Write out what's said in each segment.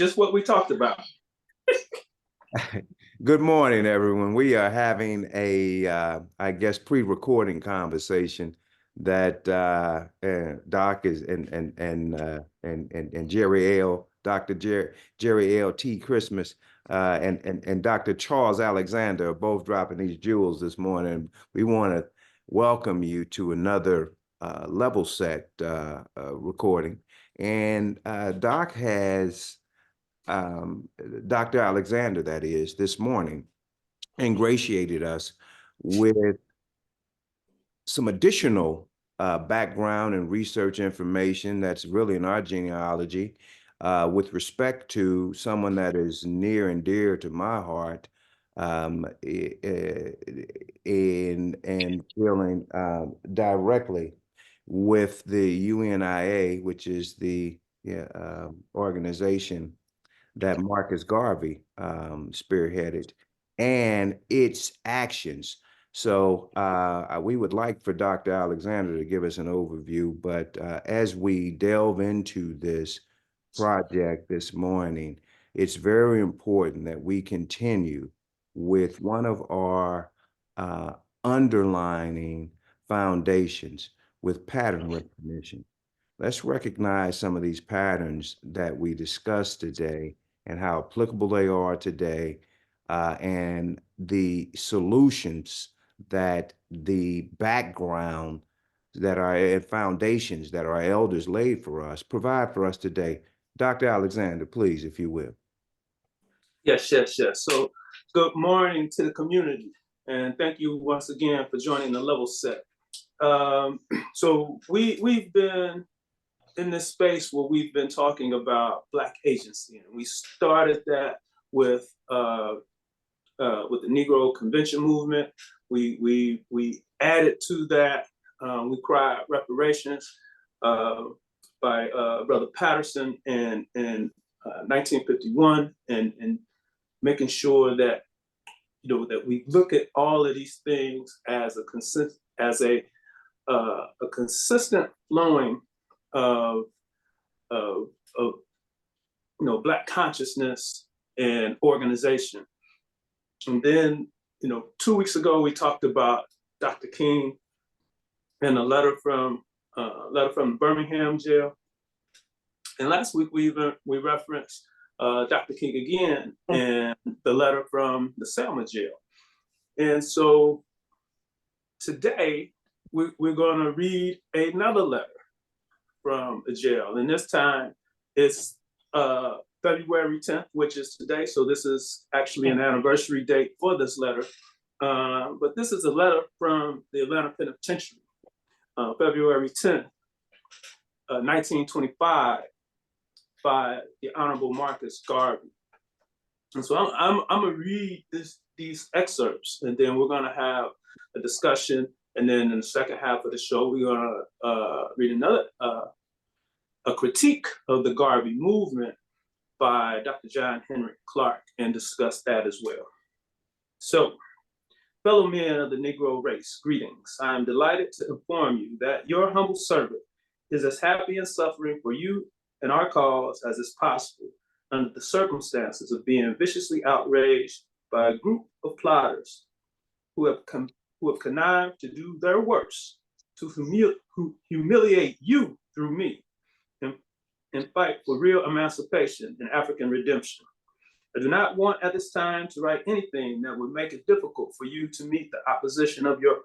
just what we talked about. Good morning, everyone. We are having I guess, pre-recording conversation that Doc is and Jerry L. Dr. Jerry L. T. Christmas and Dr. Charles Alexander are both dropping these jewels this morning. We want to welcome you to another level set recording, and Doc has. Dr. Alexander, that is, this morning, ingratiated us with some additional background and research information that's really in our genealogy with respect to someone that is near and dear to my heart in dealing directly with the UNIA, which is the organization that Marcus Garvey spearheaded, and its actions. So we would like for Dr. Alexander to give us an overview, but as we delve into this project this morning, it's very important that we continue with one of our underlining foundations with pattern recognition. Let's recognize some of these patterns that we discussed today and how applicable they are today, and the solutions that the background that our foundations that our elders laid for us provide for us today. Dr. Alexander, please, if you will. Yes. So good morning to the community, and thank you once again for joining the level set. So we've been in this space where we've been talking about Black agency, and we started that with the Negro Convention movement. We added to that. We cried reparations by Brother Patterson in 1951, and making sure that that we look at all of these things as a consistent flowing of Black consciousness and organization. And then 2 weeks ago we talked about Dr. King and a letter from the Birmingham jail. And last week we referenced Dr. King again and the letter from the Selma jail. And so today we're going to read another letter from a jail, and this time it's February 10th, which is today. So this is actually an anniversary date for this letter. But this is a letter from the Atlanta Penitentiary, February 10th, 1925, by the Honorable Marcus Garvey. And so I'm gonna read these excerpts, and then we're gonna have a discussion. And then in the second half of the show, we're gonna read another a critique of the Garvey movement by Dr. John Henry Clark and discuss that as well. So, fellow men of the Negro race, greetings. I am delighted to inform you that your humble servant is as happy and suffering for you and our cause as is possible under the circumstances of being viciously outraged by a group of plotters who have connived to do their worst to humiliate you through me and fight for real emancipation and African redemption. I do not want at this time to write anything that would make it difficult for you to meet the opposition of your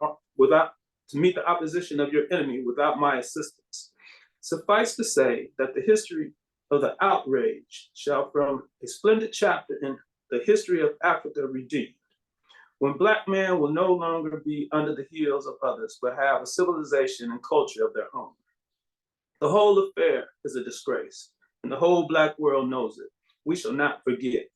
enemy without my assistance. Suffice to say that the history of the outrage shall from a splendid chapter in the history of Africa redeemed, when Black men will no longer be under the heels of others, but have a civilization and culture of their own. The whole affair is a disgrace, and the whole Black world knows it. We shall not forget.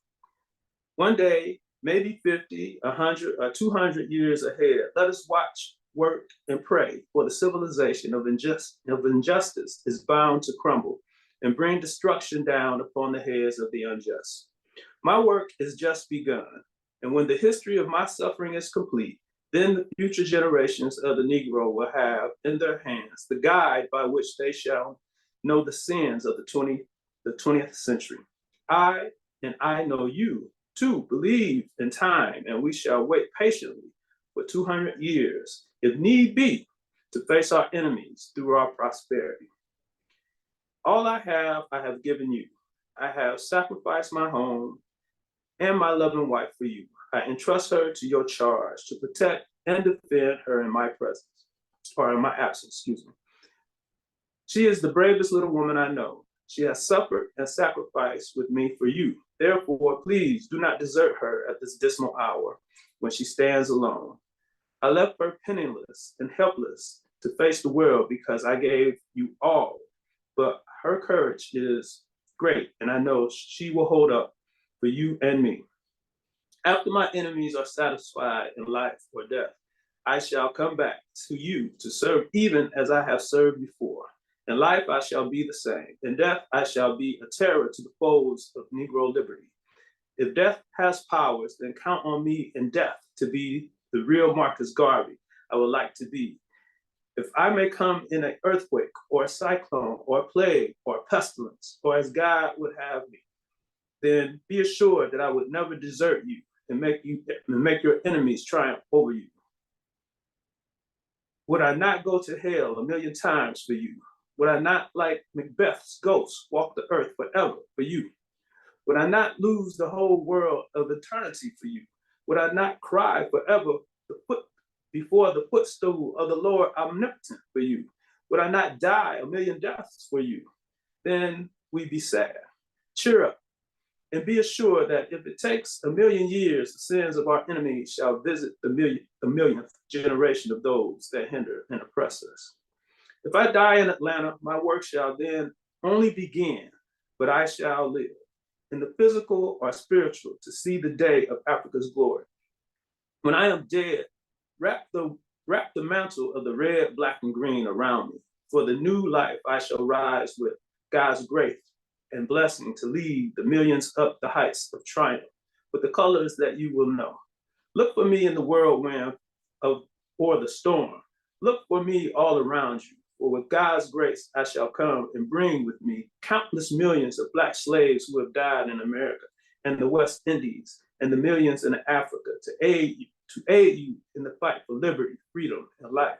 One day, maybe 50, 100, or 200 years ahead, let us watch, work, and pray for the civilization of injustice is bound to crumble and bring destruction down upon the heads of the unjust. My work is just begun, and when the history of my suffering is complete, then the future generations of the Negro will have in their hands the guide by which they shall know the sins of the 20th century. I know you too believe in time, and we shall wait patiently for 200 years, if need be, to face our enemies through our prosperity. All I have given you. I have sacrificed my home and my loving wife for you. I entrust her to your charge to protect and defend her in my presence, or in my absence, excuse me. She is the bravest little woman I know. She has suffered and sacrificed with me for you. Therefore, please do not desert her at this dismal hour when she stands alone. I left her penniless and helpless to face the world because I gave you all. But her courage is great, and I know she will hold up for you and me. After my enemies are satisfied in life or death, I shall come back to you to serve even as I have served before. In life, I shall be the same. In death, I shall be a terror to the foes of Negro liberty. If death has powers, then count on me in death to be the real Marcus Garvey I would like to be. If I may come in an earthquake or a cyclone or a plague or a pestilence, or as God would have me, then be assured that I would never desert you and make your enemies triumph over you. Would I not go to hell a million times for you? Would I not, like Macbeth's ghost, walk the earth forever for you? Would I not lose the whole world of eternity for you? Would I not cry forever before the footstool of the Lord omnipotent for you? Would I not die a million deaths for you? Then we'd be sad. Cheer up and be assured that if it takes a million years, the sins of our enemies shall visit the millionth generation of those that hinder and oppress us. If I die in Atlanta, my work shall then only begin, but I shall live in the physical or spiritual to see the day of Africa's glory. When I am dead, wrap the mantle of the red, black, and green around me. For the new life I shall rise with God's grace and blessing to lead the millions up the heights of triumph with the colors that you will know. Look for me in the whirlwind or the storm. Look for me all around you. For with God's grace, I shall come and bring with me countless millions of Black slaves who have died in America and the West Indies, and the millions in Africa to aid you in the fight for liberty, freedom, and life.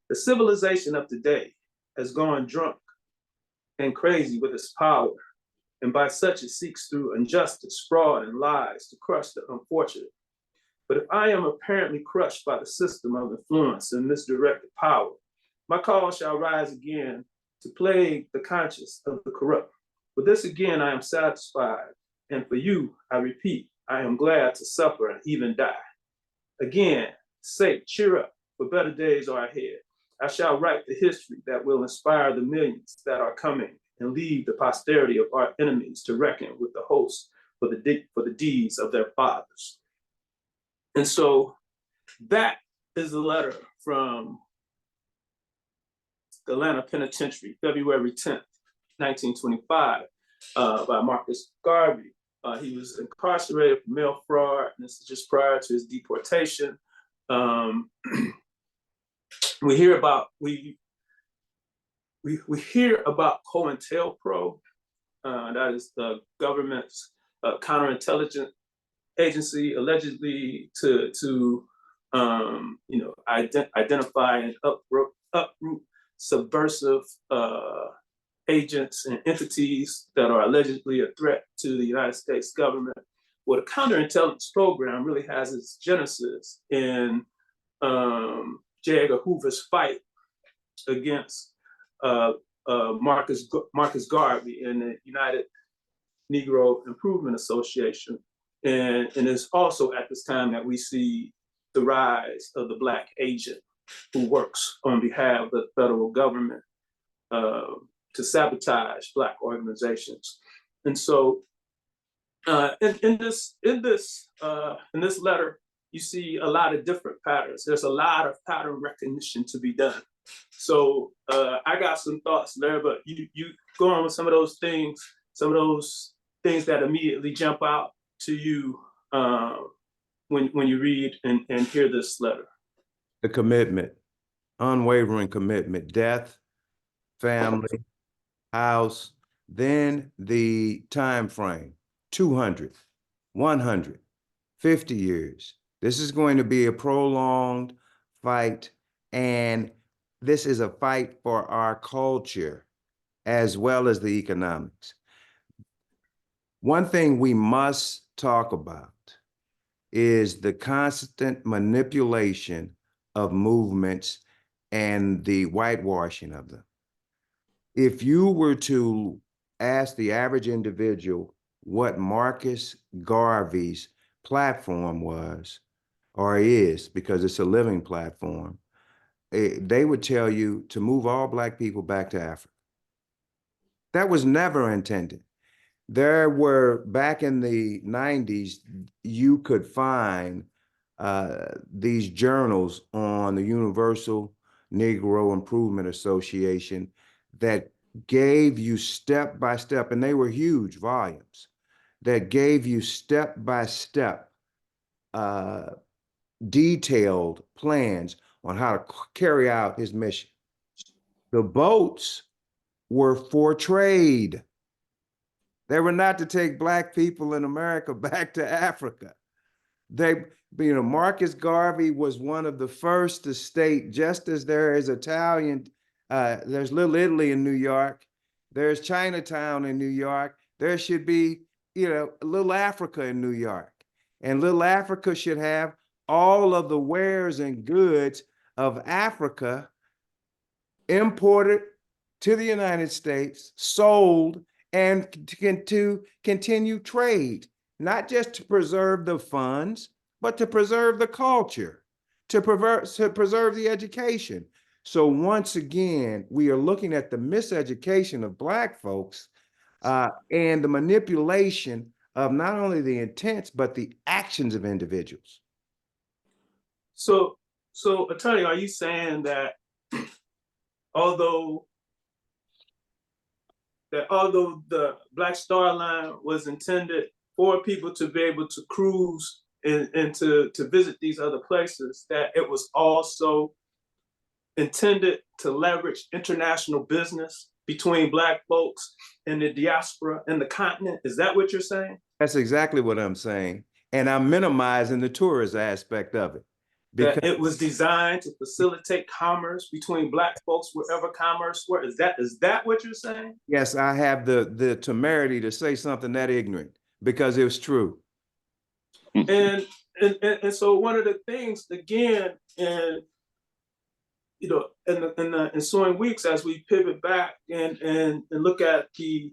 The civilization of today has gone drunk and crazy with its power, and by such it seeks through injustice, fraud, and lies to crush the unfortunate. But if I am apparently crushed by the system of influence and misdirected power, my call shall rise again to plague the conscience of the corrupt. For this again I am satisfied, and for you, I repeat, I am glad to suffer and even die. Again, say, cheer up, for better days are ahead. I shall write the history that will inspire the millions that are coming and leave the posterity of our enemies to reckon with the host for the deeds of their fathers. And so that is the letter from the Atlanta Penitentiary, February 10th, 1925, by Marcus Garvey. He was incarcerated for mail fraud, and this is just prior to his deportation. We hear about COINTELPRO, that is the government's counterintelligence agency, allegedly to identify and uproot subversive agents and entities that are allegedly a threat to the United States government. Well, the counterintelligence program really has its genesis in J. Edgar Hoover's fight against Marcus Garvey and the United Negro Improvement Association. And it's also at this time that we see the rise of the Black agent who works on behalf of the federal government to sabotage Black organizations. And so in this letter, you see a lot of different patterns. There's a lot of pattern recognition to be done. So I got some thoughts there, but you go on with some of those things that immediately jump out to you when you read and hear this letter. The commitment, unwavering commitment, death, family, house, then the time frame. 200, 100, 50 years. This is going to be a prolonged fight, and this is a fight for our culture as well as the economics. One thing we must talk about is the constant manipulation of movements and the whitewashing of them. If you were to ask the average individual what Marcus Garvey's platform was or is, because it's a living platform, they would tell you to move all Black people back to Africa. That was never intended. There were, back in the 90s, you could find these journals on the Universal Negro Improvement Association that gave you step by step, and they were huge volumes, that gave you step by step detailed plans on how to carry out his mission. The boats were for trade. They were not to take Black people in America back to Africa. Marcus Garvey was one of the first to state, just as there is there's Little Italy in New York, there's Chinatown in New York, there should be, Little Africa in New York. And Little Africa should have all of the wares and goods of Africa imported to the United States, sold, and to continue trade, not just to preserve the funds, but to preserve the culture, to preserve the education. So once again, we are looking at the miseducation of Black folks and the manipulation of not only the intents, but the actions of individuals. So, Attorney, are you saying that although the Black Star Line was intended for people to be able to cruise and to visit these other places, that it was also intended to leverage international business between Black folks and the diaspora and the continent? Is that what you're saying? That's exactly what I'm saying. And I'm minimizing the tourist aspect of it. That it was designed to facilitate commerce between Black folks wherever commerce were. Is that what you're saying? Yes, I have the temerity to say something that ignorant because it was true. And so one of the things, again, in the ensuing weeks, as we pivot back and look at the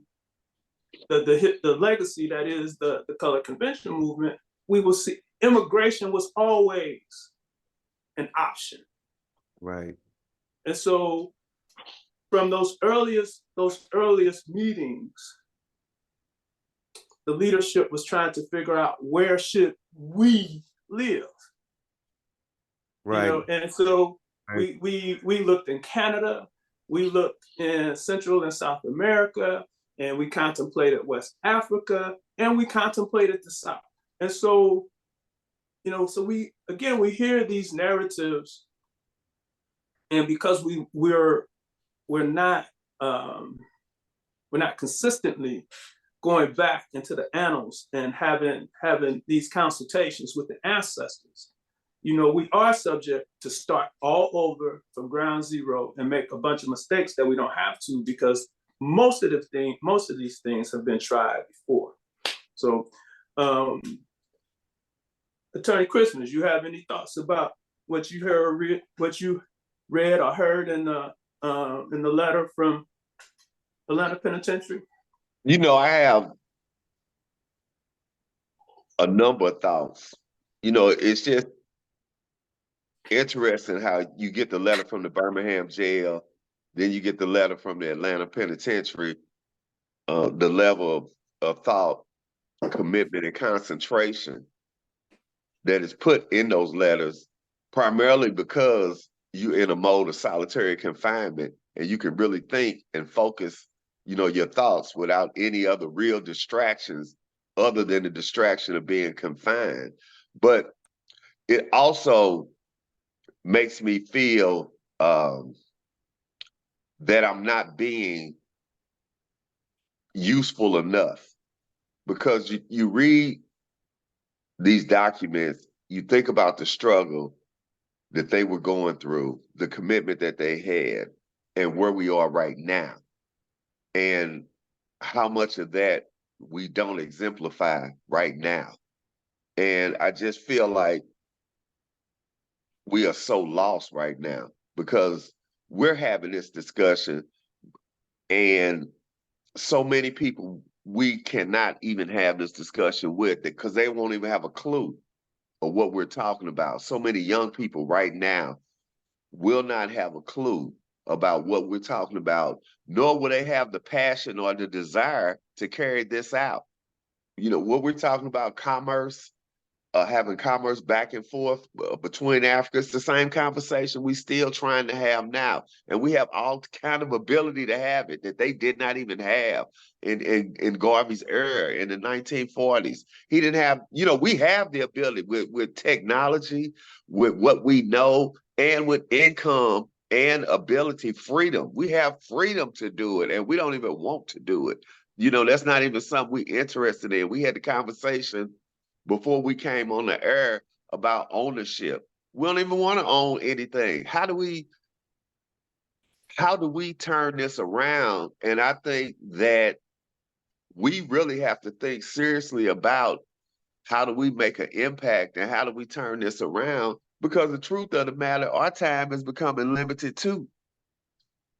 legacy that is the color convention movement, we will see immigration was always an option. Right. And so from those earliest meetings, the leadership was trying to figure out, where should we live? Right. And so right. we looked in Canada, we looked in Central and South America, and we contemplated West Africa, and we contemplated the South. And so, so we hear these narratives, and because we're not consistently going back into the annals and having these consultations with the ancestors, we are subject to start all over from ground zero and make a bunch of mistakes that we don't have to, because most of these things have been tried before. So, Attorney Christmas, you have any thoughts about what you read or heard in the letter from Atlanta Penitentiary? I have a number of thoughts. It's just interesting how you get the letter from the Birmingham jail, then you get the letter from the Atlanta Penitentiary, the level of thought, commitment, and concentration that is put in those letters, primarily because you're in a mode of solitary confinement and you can really think and focus, your thoughts without any other real distractions other than the distraction of being confined. But it also makes me feel that I'm not being useful enough because you read these documents, you think about the struggle that they were going through, the commitment that they had, and where we are right now, and how much of that we don't exemplify right now. And I just feel like we are so lost right now because we're having this discussion, and so many people we cannot even have this discussion with because they won't even have a clue of what we're talking about. So many young people right now will not have a clue about what we're talking about, nor will they have the passion or the desire to carry this out. You know, what we're talking about, commerce, having commerce back and forth between Africa. It's the same conversation we still trying to have now. And we have all kind of ability to have it that they did not even have in Garvey's era in the 1940s. He didn't have, you know, we have the ability with technology, with what we know, and with income and ability, freedom. We have freedom to do it, and we don't even want to do it. You know, that's not even something we're interested in. We had the conversation before we came on the air about ownership. We don't even want to own anything. How do we turn this around? And I think that we really have to think seriously about how do we make an impact and how do we turn this around? Because the truth of the matter, our time is becoming limited too.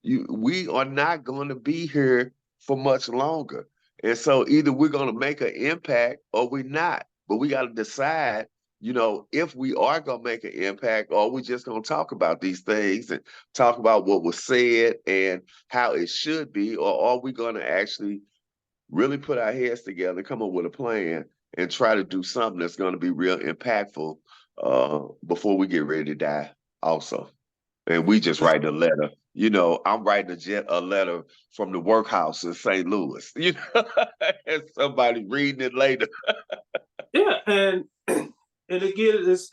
We are not going to be here for much longer. And so either we're going to make an impact or we're not. But we got to decide, you know, if we are going to make an impact or we just going to talk about these things and talk about what was said and how it should be, or are we going to actually really put our heads together, come up with a plan and try to do something that's going to be real impactful before we get ready to die also. And we just write a letter. You know, I'm writing a letter from the workhouse in St. Louis, you know, and somebody reading it later. Yeah, and again, this,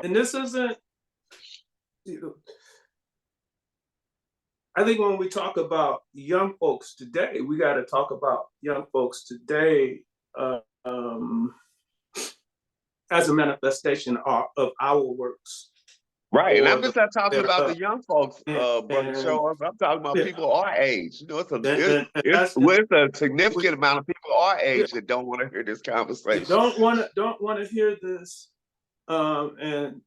and this isn't, you know, I think when we talk about young folks today, we got to talk about young folks today as a manifestation of our works. Right, and Or I'm just not talking about the young folks, Brother Charles. I'm talking about yeah, people our age. You know, it's that's a significant amount of people our yeah, age that don't want to hear this conversation. don't want to hear this, and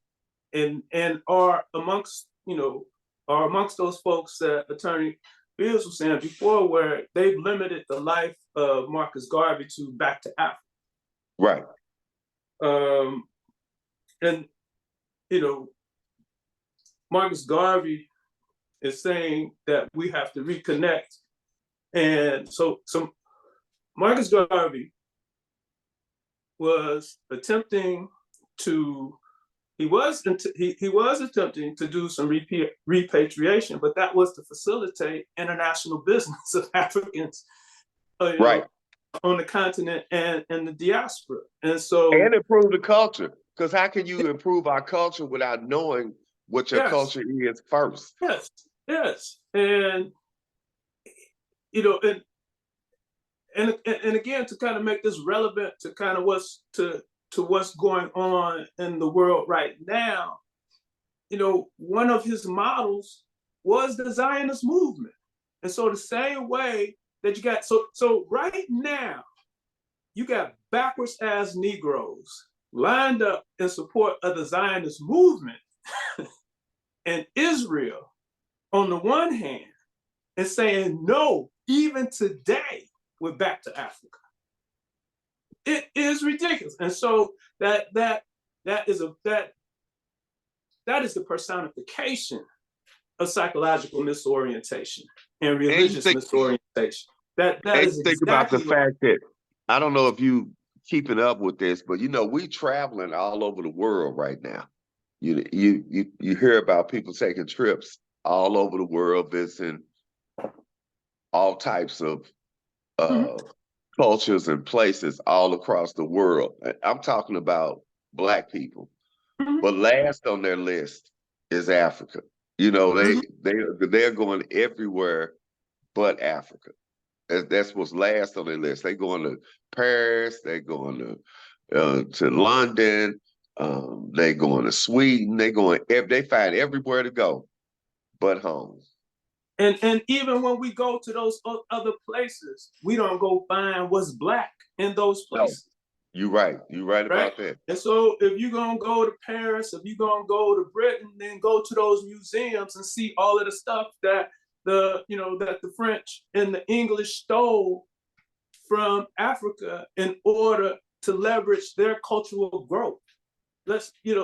are amongst, you know, are amongst those folks that Attorney Beals was saying before, where they've limited the life of Marcus Garvey to back to Africa. Right. And you know, Marcus Garvey is saying that we have to reconnect. And so Marcus Garvey was attempting to, he was attempting to do some repatriation, but that was to facilitate international business of Africans Right. on the continent and the diaspora. And so, and improve the culture. Because how can you improve our culture without knowing what your culture is first? Yes. And you know, and again, to kind of make this relevant to kind of what's going on in the world right now, you know, one of his models was the Zionist movement. And so the same way that you got, so right now, you got backwards ass Negroes lined up in support of the Zionist movement and Israel on the one hand, and saying, no, even today, we're back to Africa. It is ridiculous. And so that is the personification of psychological misorientation and religious misorientation. That is think about the exactly fact that, I don't know if you keeping up with this, but you know, we traveling all over the world right now. You hear about people taking trips all over the world, visiting all types of cultures and places all across the world. I'm talking about Black people, but last on their list is Africa. You know, they're going everywhere but Africa. That's what's last on their list. They going to Paris, they going to London, they going to Sweden, they find everywhere to go but home. And even when we go to those other places, we don't go find what's Black in those places. No, you're right. You're right about that. And so if you're going to go to Paris, if you're going to go to Britain, then go to those museums and see all of the stuff that that the French and the English stole from Africa in order to leverage their cultural growth. Let's do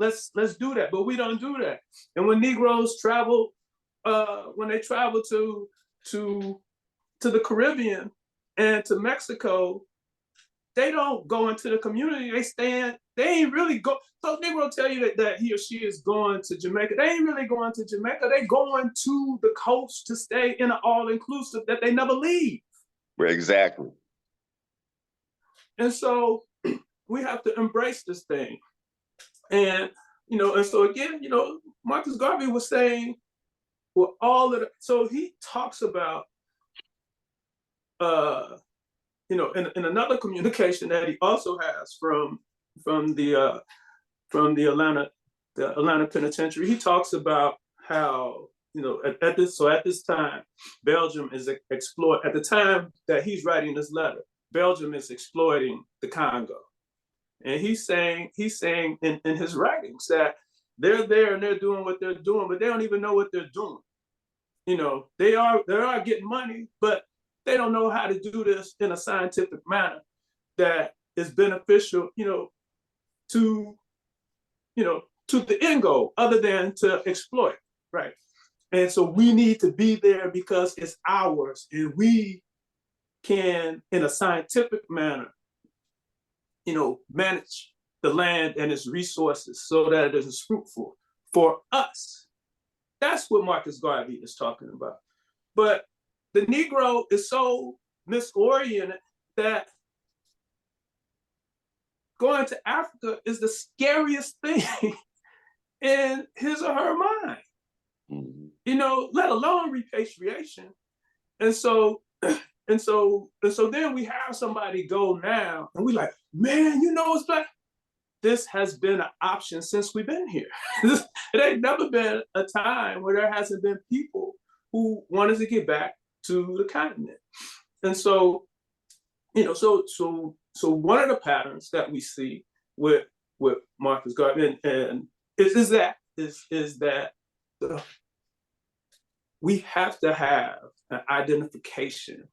that, but we don't do that. And when Negroes travel, when they travel to the Caribbean and to Mexico, they don't go into the community. They ain't really go. So Negro tell you that he or she is going to Jamaica. They ain't really going to Jamaica. They going to the coast to stay in an all-inclusive that they never leave. Exactly. And so we have to embrace this thing. And, and so again, Marcus Garvey was saying, well, so he talks about, in another communication that he also has from the Atlanta penitentiary, he talks about how, at this time, Belgium is exploiting, at the time that he's writing this letter, Belgium is exploiting the Congo. And he's saying in his writings that they're there and they're doing what they're doing, but they don't even know what they're doing. They are getting money, but they don't know how to do this in a scientific manner that is beneficial, to the end goal, other than to exploit, right? And so we need to be there because it's ours, and we can, in a scientific manner, manage the land and its resources so that it is fruitful for us. That's what Marcus Garvey is talking about. But the Negro is so misoriented that going to Africa is the scariest thing in his or her mind, let alone repatriation. And so then we have somebody go now and we like, man, it's Black. This has been an option since we've been here. It ain't never been a time where there hasn't been people who wanted to get back to the continent. And so, so one of the patterns that we see with Marcus Garvey and is that we have to have an identification.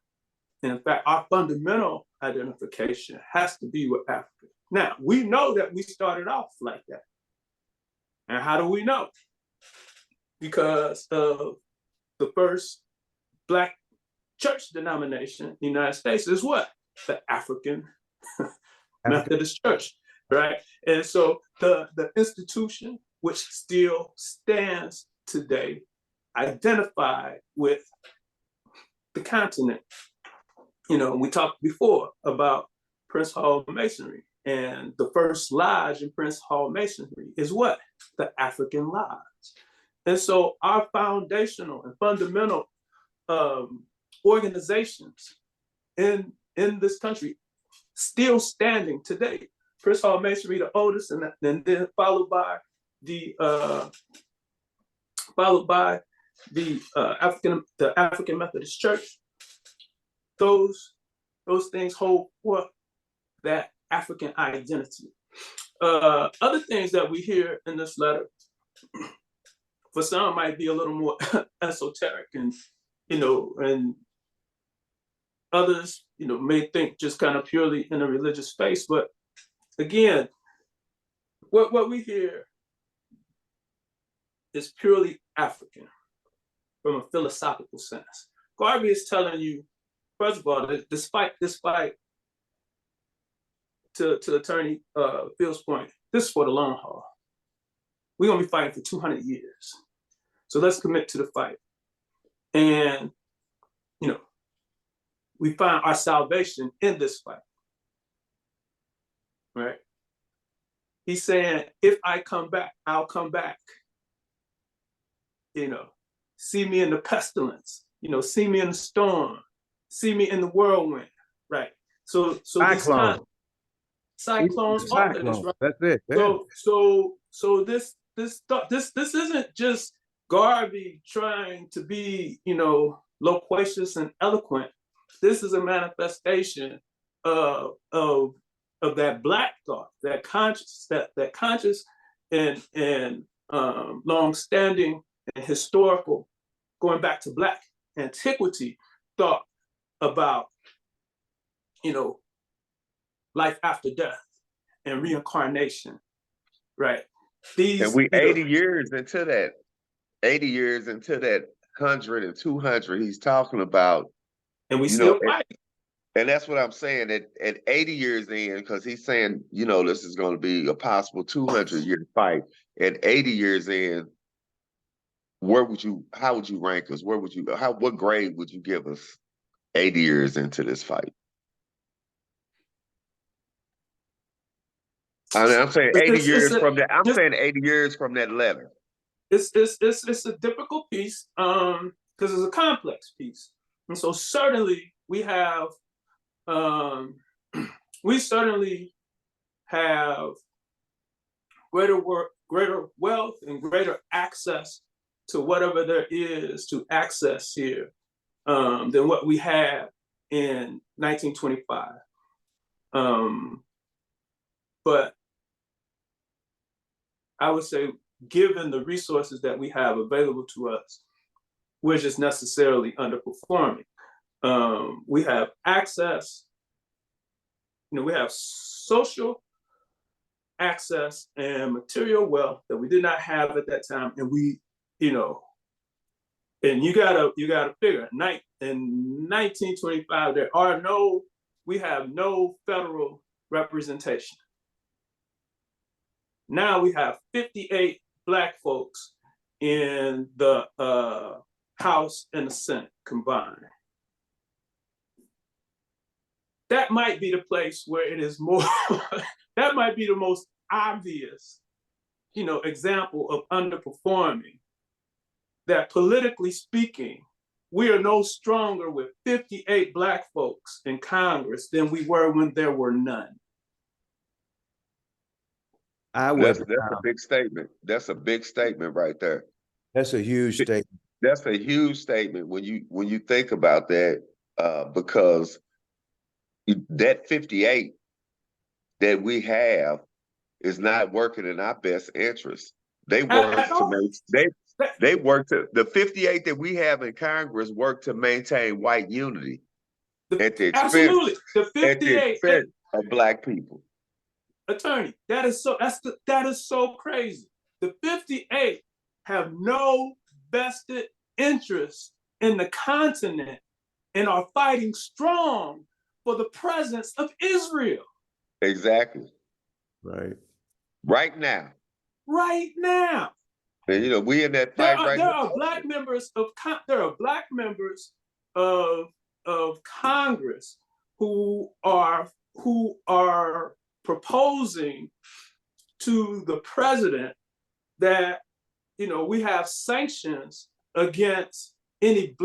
And in fact, our fundamental identification has to be with Africa. Now, we know that we started off like that. And how do we know? Because of the first Black church denomination in the United States is what? The African Methodist Church, right? And so the institution, which still stands today, identified with the continent. We talked before about Prince Hall Masonry, and the first lodge in Prince Hall Masonry is what? The African Lodge. And so our foundational and fundamental organizations in this country still standing today. Prince Hall Masonry, the oldest, and then followed by the African Methodist Church. Those things hold for that African identity. Other things that we hear in this letter, for some might be a little more esoteric, and and others, may think just kind of purely in a religious space. But again, what we hear is purely African from a philosophical sense. Garvey is telling you, first of all, that despite to Attorney Phil's point, this is for the long haul. We're gonna be fighting for 200 years. So let's commit to the fight. And, we find our salvation in this fight, right? He's saying, if I come back, I'll come back. See me in the pestilence, see me in the storm, see me in the whirlwind, right? So these cyclones, all of this, right? That's it. Yeah. So this isn't just Garvey trying to be, loquacious and eloquent. This is a manifestation of that Black thought, that conscious, that conscious and long-standing and historical, going back to Black antiquity, thought about, life after death and reincarnation, right? And we 80 years into that, 80 years into that 100 and 200 he's talking about. And we still fight. And that's what I'm saying, at 80 years in, because he's saying, this is going to be a possible 200-year fight. At 80 years in, how would you rank us? What grade would you give us 80 years into this fight? I'm saying 80 years from that. I'm saying 80 years from that letter. It's a difficult piece, because it's a complex piece, and so certainly we certainly have greater wealth and greater access to whatever there is to access here than what we had in 1925. But I would say, given the resources that we have available to us, we're just necessarily underperforming. We have access, we have social access and material wealth that we did not have at that time. And and you gotta figure, in 1925, we have no federal representation. Now we have 58 Black folks in the House and the Senate combined. That might be the place where it is more, that might be the most obvious, example of underperforming. That politically speaking, we are no stronger with 58 Black folks in Congress than we were when there were none. That's a big statement. That's a big statement right there. That's a huge statement. That's a huge statement when you think about that, because that 58 that we have is not working in our best interest. They work the 58 that we have in Congress work to maintain white unity at the expense, of Black people. Attorney, that is so crazy. The 58 have no vested interest in the continent and are fighting strong for the presence of Israel. Exactly. Right. Right now. Right now. And we in that fight right now. There are Black members of Congress who are proposing to the president that we have sanctions against any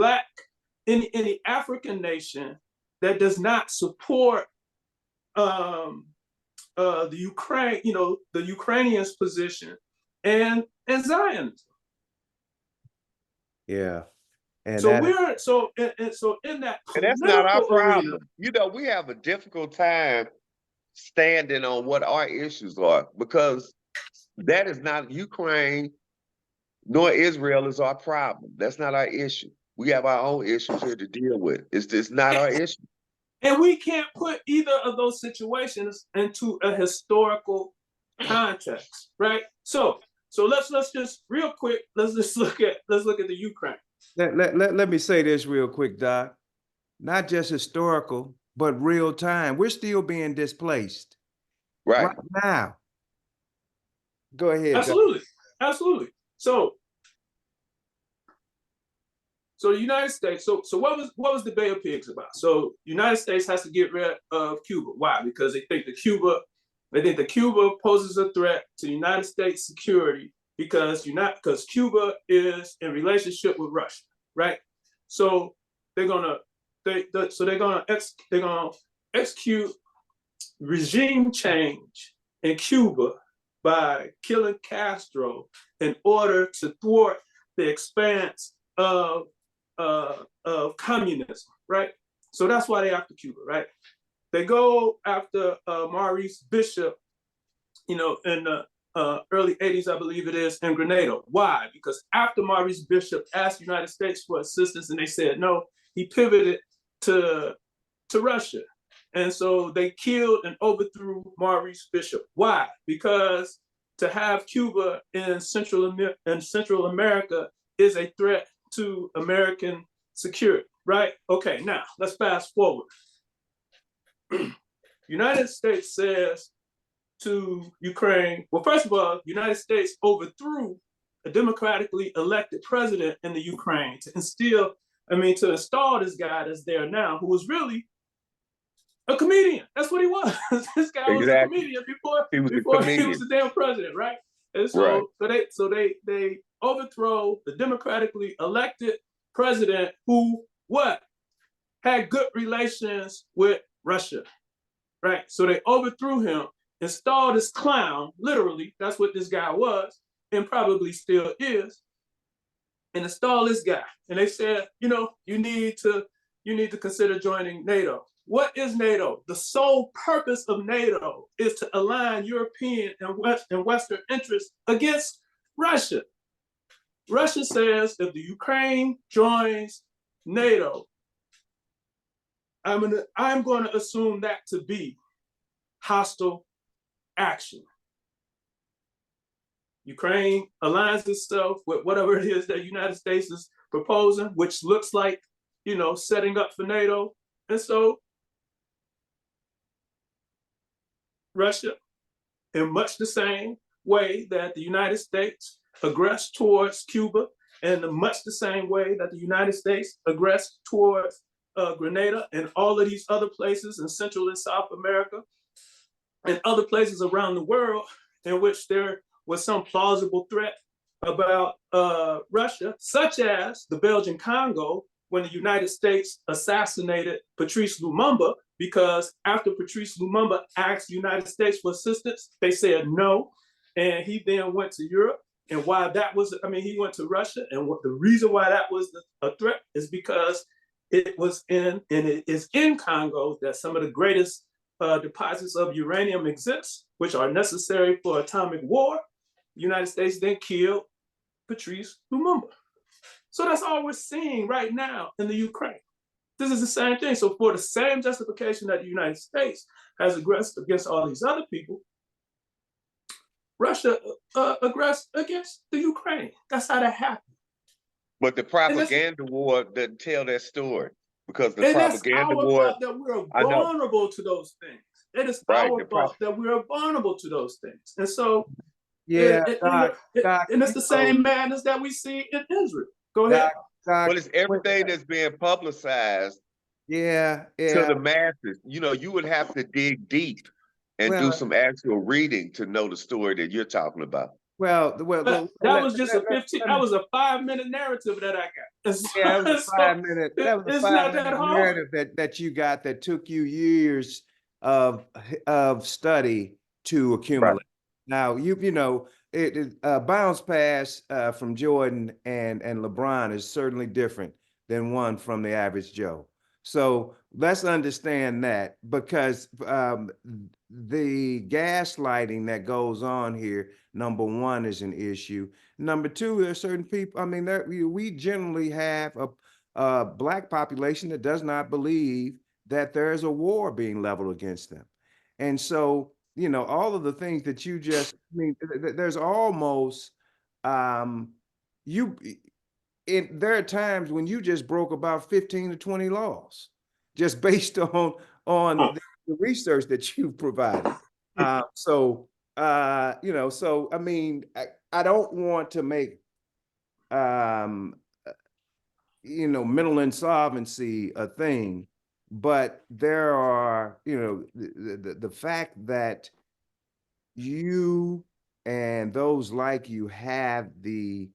African nation that does not support the Ukrainians' position and Zionism. Yeah. And so in that and that's not our problem. Arena, We have a difficult time standing on what our issues are, because that is not Ukraine nor Israel is our problem. That's not our issue. We have our own issues here to deal with. It's just not our issue. And we can't put either of those situations into a historical context, right? So let's just real quick, let's look at the Ukraine. Let me say this real quick, Doc. Not just historical, but real time. We're still being displaced right now. Go ahead. Absolutely, Doc. Absolutely. So the United States. So what was the Bay of Pigs about? So United States has to get rid of Cuba. Why? Because they think that Cuba poses a threat to United States security because Cuba is in relationship with Russia, right? So they're gonna so they're gonna execute regime change in Cuba by killing Castro in order to thwart the expanse of communism, right? So that's why they're after Cuba, right? They go after Maurice Bishop, in the early 80s, I believe it is, in Grenada. Why? Because after Maurice Bishop asked the United States for assistance and they said no, he pivoted to Russia. And so they killed and overthrew Maurice Bishop. Why? Because to have Cuba in Central America is a threat to American security, right? Okay, now let's fast forward. United States says to Ukraine, well, first of all, the United States overthrew a democratically elected president in the Ukraine to install this guy that's there now, who was really a comedian. That's what he was. This guy was a comedian before he was the damn president, right? And so, they overthrow the democratically elected president who had good relations with Russia, right? So they overthrew him, installed this clown, literally, that's what this guy was, and probably still is, and install this guy. And they said, you need to consider joining NATO. What is NATO? The sole purpose of NATO is to align European and Western interests against Russia. Russia says if the Ukraine joins NATO, I'm going to assume that to be hostile action. Ukraine aligns itself with whatever it is that the United States is proposing, which looks like, setting up for NATO. And so Russia, in much the same way that the United States aggressed towards Cuba, and in much the same way that the United States aggressed towards Grenada and all of these other places in Central and South America and other places around the world in which there was some plausible threat about Russia, such as the Belgian Congo, when the United States assassinated Patrice Lumumba, because after Patrice Lumumba asked the United States for assistance, they said no. And he then went to Europe. And why that was, he went to Russia. And the reason why that was a threat is because it is in Congo that some of the greatest deposits of uranium exist, which are necessary for atomic war. The United States then killed Patrice Lumumba. So that's all we're seeing right now in the Ukraine. This is the same thing. So for the same justification that the United States has aggressed against all these other people, Russia aggressed against the Ukraine. That's how that happened. But the propaganda war doesn't tell that story, because the propaganda war, that we're vulnerable to those things. It is our fault that we are vulnerable to those things. And so, and it's the same madness that we see in Israel. Go ahead. Well, it's everything that's being publicized to the masses. You would have to dig deep and do some actual reading to know the story that you're talking about. That was just a 5-minute narrative that I got. That was a 5-minute. That was a 5-minute narrative that you got that took you years of study to accumulate. Right. Now bounce pass from Jordan and LeBron is certainly different than one from the average Joe. So let's understand that, because the gaslighting that goes on here, number one, is an issue. Number two, there are certain people, we generally have a Black population that does not believe that there is a war being leveled against them. And so, all of the things that you just, there's almost, there are times when you just broke about 15 to 20 laws just based on the research that you've provided. I don't want to make, mental insolvency a thing, but there are, the fact that you and those like you have the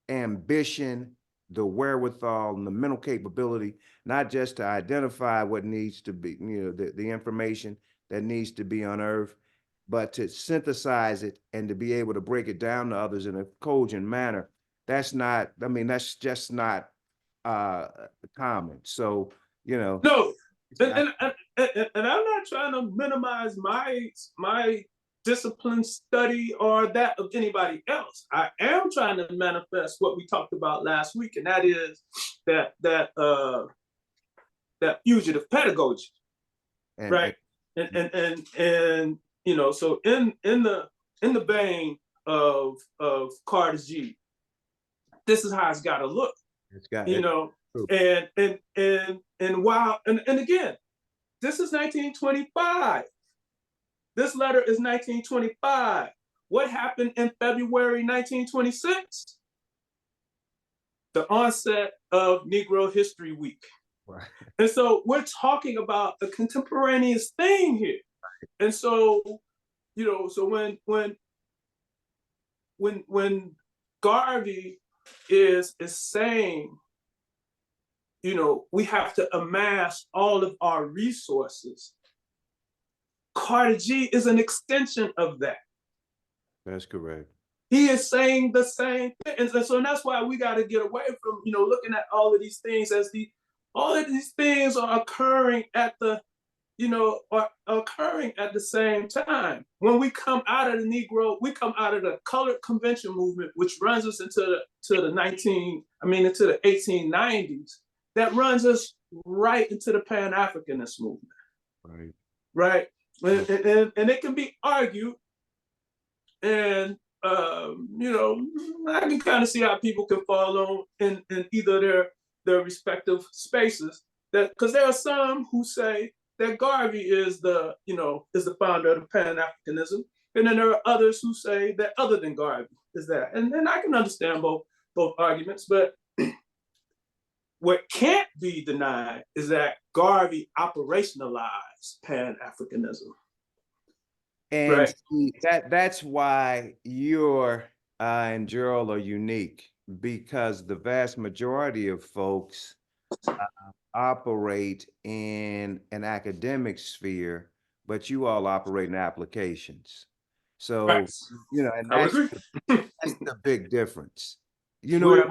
ambition the wherewithal and the mental capability, not just to identify what needs to be, the information that needs to be unearthed, but to synthesize it and to be able to break it down to others in a cogent manner. That's not, I mean, that's just not common. So, No, and I'm not trying to minimize my discipline study or that of anybody else. I am trying to manifest what we talked about last week, and that is that fugitive pedagogy, and, right? And so in the vein of Carter G, this is how it's got to look, it's got, and while and again, this is 1925. This letter is 1925. What happened in February 1926? The onset of Negro History Week. right. And so we're talking about a contemporaneous thing here. And so, so when Garvey is saying, we have to amass all of our resources, Carter G is an extension of that. That's correct. He is saying the same thing. And that's why we got to get away from, looking at all of these things as all of these things are occurring at the same time. When we come out of the Negro, we come out of the colored convention movement, which runs us into the 1890s. That runs us right into the Pan-Africanist movement. Right. Right. And it can be argued, and I can kind of see how people can fall on in either their respective spaces. That because there are some who say that Garvey is the founder of the Pan-Africanism, and then there are others who say that other than Garvey is that, and I can understand both arguments, but what can't be denied is that Garvey operationalized Pan-Africanism. And right. See, that's why you're and Gerald are unique, because the vast majority of folks operate in an academic sphere, but you all operate in applications. So, Right. And I would agree. that's the big difference. You know what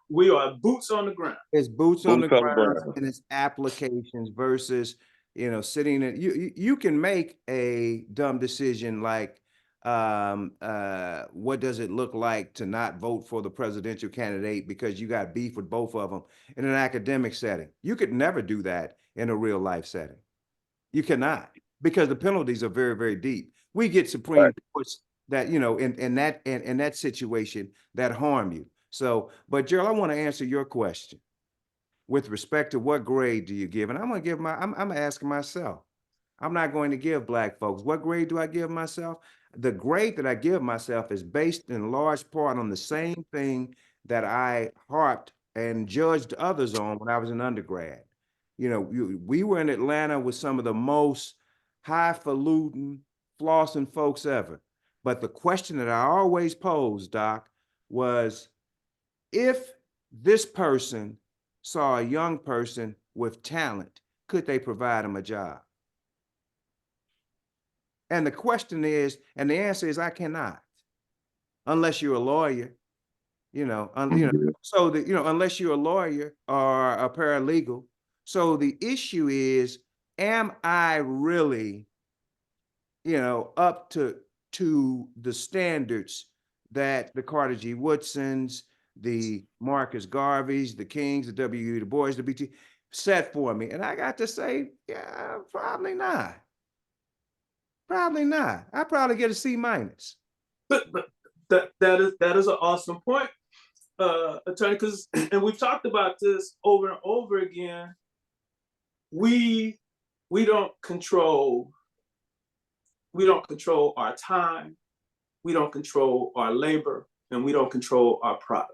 we are boots on the ground. It's boots on the Boots on the ground ground. and it's applications versus, sitting in, you can make a dumb decision like, what does it look like to not vote for the presidential candidate because you got beef with both of them in an academic setting. You could never do that in a real life setting. You cannot, because the penalties are very, very deep. We get Supreme Courts that, in that situation that harm you. So, but Gerald, I want to answer your question with respect to what grade do you give? And I'm going to give I'm asking myself. I'm not going to give Black folks. What grade do I give myself? The grade that I give myself is based in large part on the same thing that I harped and judged others on when I was an undergrad. We were in Atlanta with some of the most highfalutin, flossing folks ever. But the question that I always posed, Doc, was if this person saw a young person with talent, could they provide him a job? And the question is, and the answer is, I cannot, unless you're a lawyer, so unless you're a lawyer or a paralegal. So the issue is, am I really, up to the standards that the Carter G. Woodsons, the Marcus Garveys, the Kings, the W.E. Du Bois, the BT set for me? And I got to say, yeah, probably not. Probably not. I probably get a C minus. But that is an awesome point, attorney. Because and we've talked about this over and over again. We don't control. We don't control our time. We don't control our labor, and we don't control our product.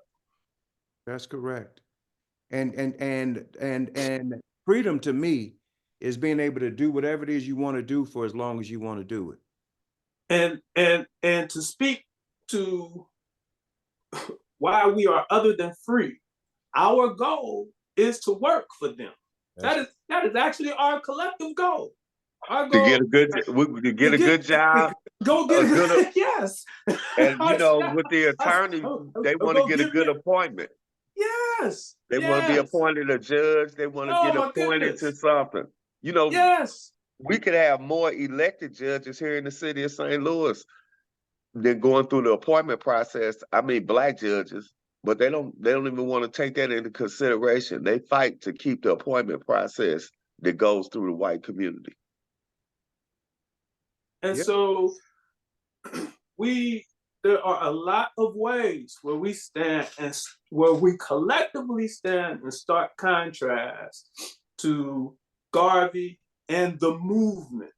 That's correct. And freedom to me is being able to do whatever it is you want to do for as long as you want to do it. And to speak to why we are other than free, our goal is to work for them. That is actually our collective goal. Our To goal get a good job, go get a good, yes. and with the attorney, they want to get a good appointment. Yes. They want to be appointed a judge. They want to get appointed to something. Yes. We could have more elected judges here in the city of St. Louis than going through the appointment process. I mean, Black judges, but they don't even want to take that into consideration. They fight to keep the appointment process that goes through the white community. And so there are a lot of ways where we stand and where we collectively stand in stark contrast to Garvey and the movement.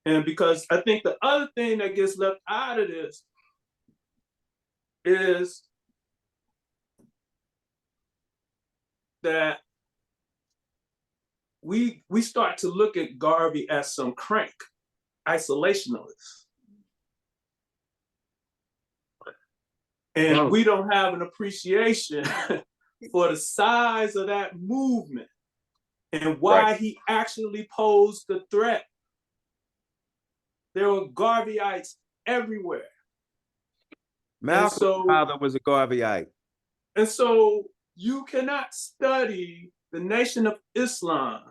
And because I think the other thing that gets left out of this is that we start to look at Garvey as some crank isolationist. And we don't have an appreciation for the size of that movement and why he actually posed the threat. There were Garveyites everywhere. Malcolm's father was a Garveyite. And so you cannot study the Nation of Islam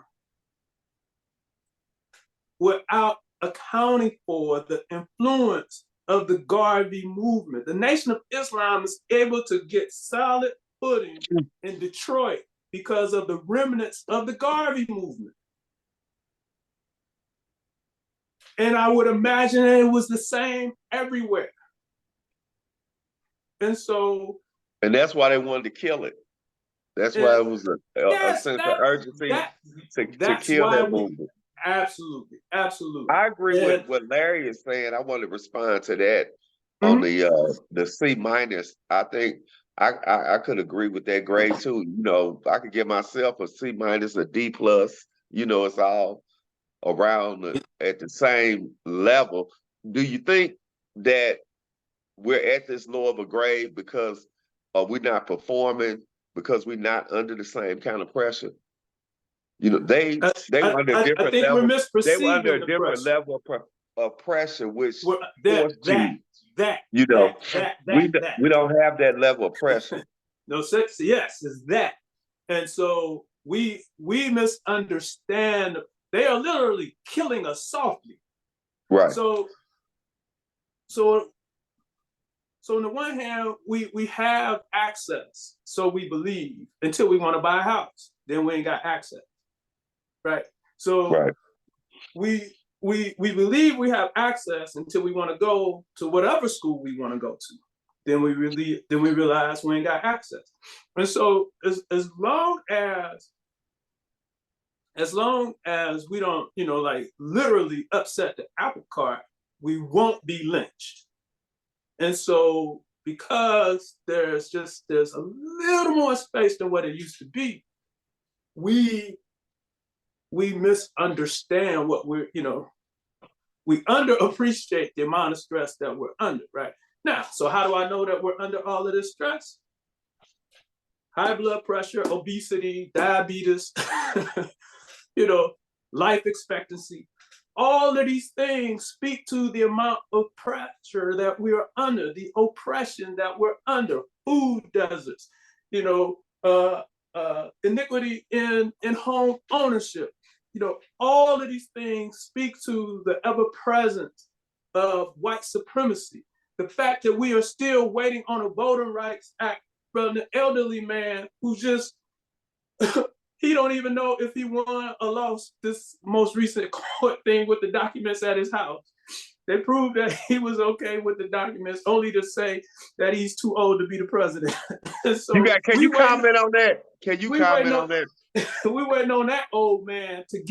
without accounting for the influence of the Garvey movement. The Nation of Islam is able to get solid footing in Detroit because of the remnants of the Garvey movement. And I would imagine it was the same everywhere. And that's why they wanted to kill it. That's why it was a sense of urgency to kill that movement. Absolutely. I agree with what Larry is saying. I want to respond to that on the C-. I think I could agree with that grade too. I could give myself a C-, a D+. It's all around at the same level. Do you think that we're at this low of a grade because we're not performing, because we're not under the same kind of pressure? They were under a different level. They were under a different level of pressure, which forced you. We don't have that level of pressure. No, yes, it's that. And so we misunderstand. They are literally killing us softly. Right. So on the one hand, we have access, so we believe, until we want to buy a house. Then we ain't got access. Right. So we believe we have access until we want to go to whatever school we want to go to. Then we realize we ain't got access. And so as long as we don't, literally upset the apple cart, we won't be lynched. And so because there's a little more space than what it used to be, we misunderstand what we underappreciate the amount of stress that we're under, right? Now, so how do I know that we're under all of this stress? High blood pressure, obesity, diabetes, life expectancy. All of these things speak to the amount of pressure that we're under, the oppression that we're under, food deserts, iniquity in home ownership. All of these things speak to the ever-presence of white supremacy. The fact that we are still waiting on a Voting Rights Act from an elderly man who just, he don't even know if he won or lost this most recent court thing with the documents at his house. They proved that he was okay with the documents only to say that he's too old to be the president. So can you comment on that? Can you comment on that? We waiting on that old man to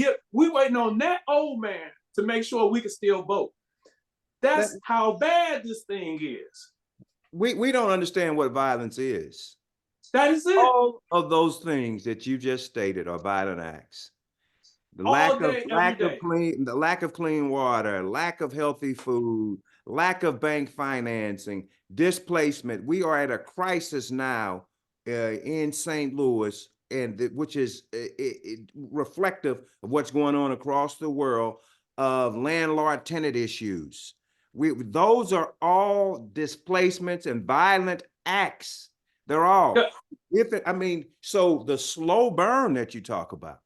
make sure we can still vote. That's how bad this thing is. We don't understand what violence is. That is it. All of those things that you just stated are violent acts. The lack of clean water, lack of healthy food, lack of bank financing, displacement. We are at a crisis now in St. Louis, and which is reflective of what's going on across the world of landlord-tenant issues. Those are all displacements and violent acts. They're all. So the slow burn that you talk about,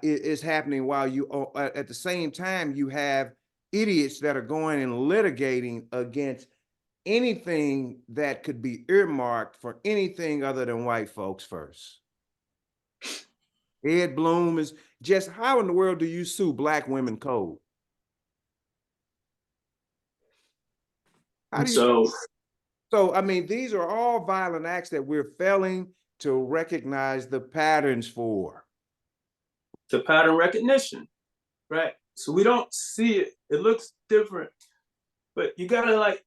is happening while you, at the same time, you have idiots that are going and litigating against anything that could be earmarked for anything other than white folks first. Ed Bloom is just, how in the world do you sue Black women code? So I mean, these are all violent acts that we're failing to recognize the patterns for. The pattern recognition, right? So we don't see it. It looks different, but you gotta like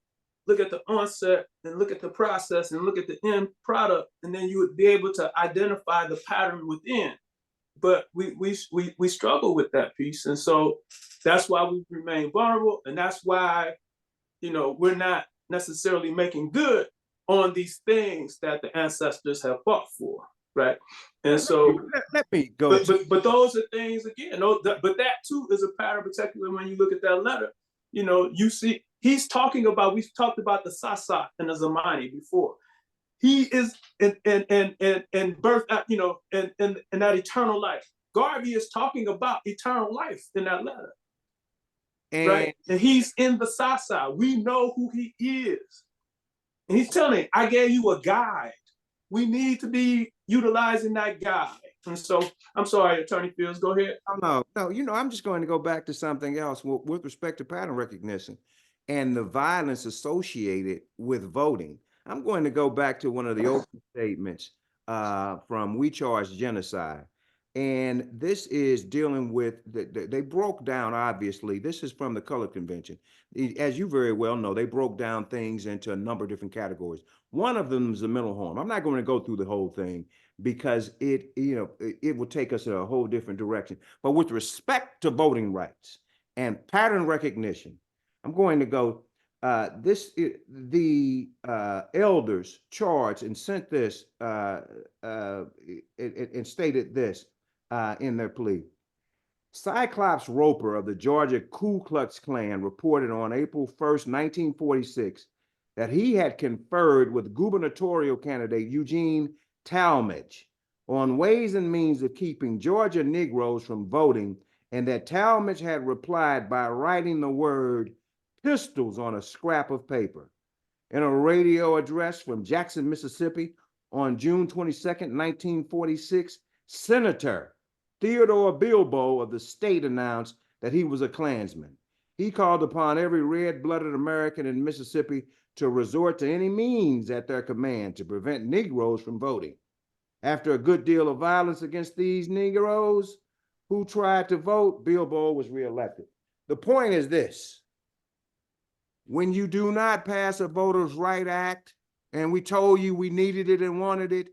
look at the onset and look at the process and look at the end product, and then you would be able to identify the pattern within. But we struggle with that piece, and so that's why we remain vulnerable, and that's why, we're not necessarily making good on these things that the ancestors have fought for, right? And so let me go. But those are things again. But that too is a pattern, particularly when you look at that letter. You see he's talking about. We've talked about the Sasa and the Zamani before. He is in birth, in that eternal life. Garvey is talking about eternal life in that letter. Right? And he's in the Sasa. We know who he is. And he's telling, I gave you a guide. We need to be utilizing that guide. And so, I'm sorry, Attorney Fields, go ahead. No, I'm just going to go back to something else with respect to pattern recognition and the violence associated with voting. I'm going to go back to one of the opening statements from We Charge Genocide. And this is dealing with, they broke down, obviously, this is from the Color Convention. As you very well know, they broke down things into a number of different categories. One of them is the mental harm. I'm not going to go through the whole thing because it will take us in a whole different direction. But with respect to voting rights and pattern recognition, I'm going to go, the elders charged and sent this and stated this in their plea. Cyclops Roper of the Georgia Ku Klux Klan reported on April 1st, 1946, that he had conferred with gubernatorial candidate Eugene Talmadge on ways and means of keeping Georgia Negroes from voting, and that Talmadge had replied by writing the word pistols on a scrap of paper. In a radio address from Jackson, Mississippi on June 22nd, 1946, Senator Theodore Bilbo of the state announced that he was a Klansman. He called upon every red-blooded American in Mississippi to resort to any means at their command to prevent Negroes from voting. After a good deal of violence against these Negroes who tried to vote, Bilbo was reelected. The point is this: when you do not pass a Voters' Right Act, and we told you we needed it and wanted it,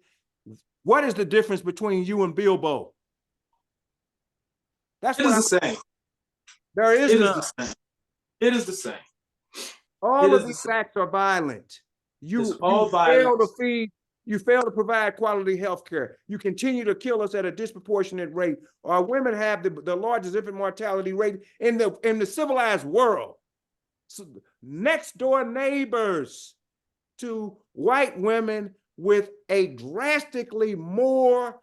what is the difference between you and Bilbo? That's what the same. There is none. It is the same. All of these acts are violent. You fail to feed, you fail to provide quality health care. You continue to kill us at a disproportionate rate. Our women have the largest infant mortality rate in the civilized world. So next door neighbors to white women with a drastically more,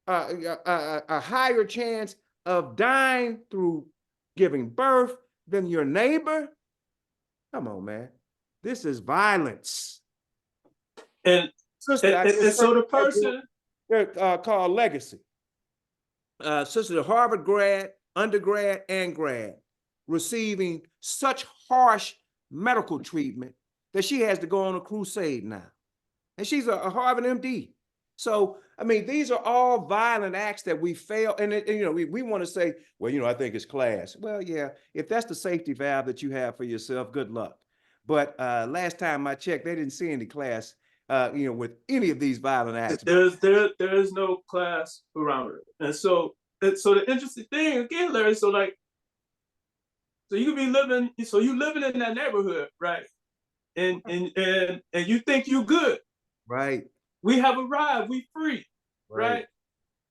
a higher chance of dying through giving birth than your neighbor. Come on, man. This is violence. And so the person called Legacy, sister, Harvard grad, undergrad, and grad, receiving such harsh medical treatment that she has to go on a crusade now. And she's a Harvard MD. So, I mean, these are all violent acts that we fail. And we want to say, well, I think it's class. Well, yeah, if that's the safety valve that you have for yourself, good luck. But last time I checked, they didn't see any class, with any of these violent acts. There is no class parameter. And so the interesting thing again, Larry, so you could be living in that neighborhood, right? And you think you good. Right. We have arrived. We free, right?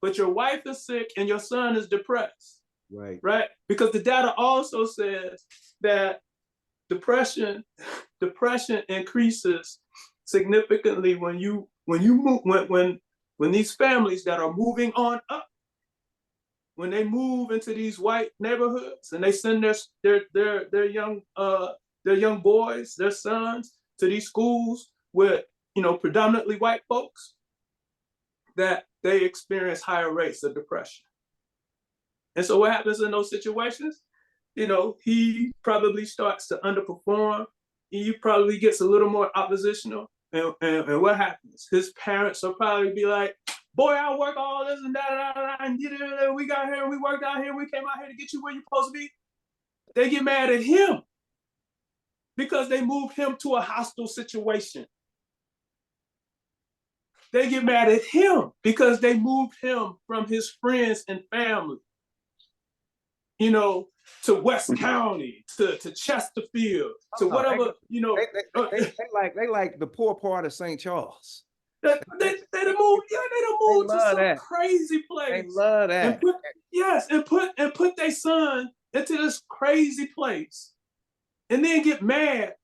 But your wife is sick and your son is depressed, right? Because the data also says that depression increases significantly when you move when these families that are moving on up, when they move into these white neighborhoods and they send their young boys, their sons, to these schools with predominantly white folks, that they experience higher rates of depression. And so what happens in those situations? He probably starts to underperform. He probably gets a little more oppositional. And what happens? His parents will probably be like, boy, I work all this and that, and we got here, we worked out here, we came out here to get you where you're supposed to be. They get mad at him because they moved him to a hostile situation. They get mad at him because they moved him from his friends and family, to West County, to Chesterfield, to whatever, They like the poor part of St. Charles. They done moved to some crazy place. They love that. And put their son into this crazy place, and then get mad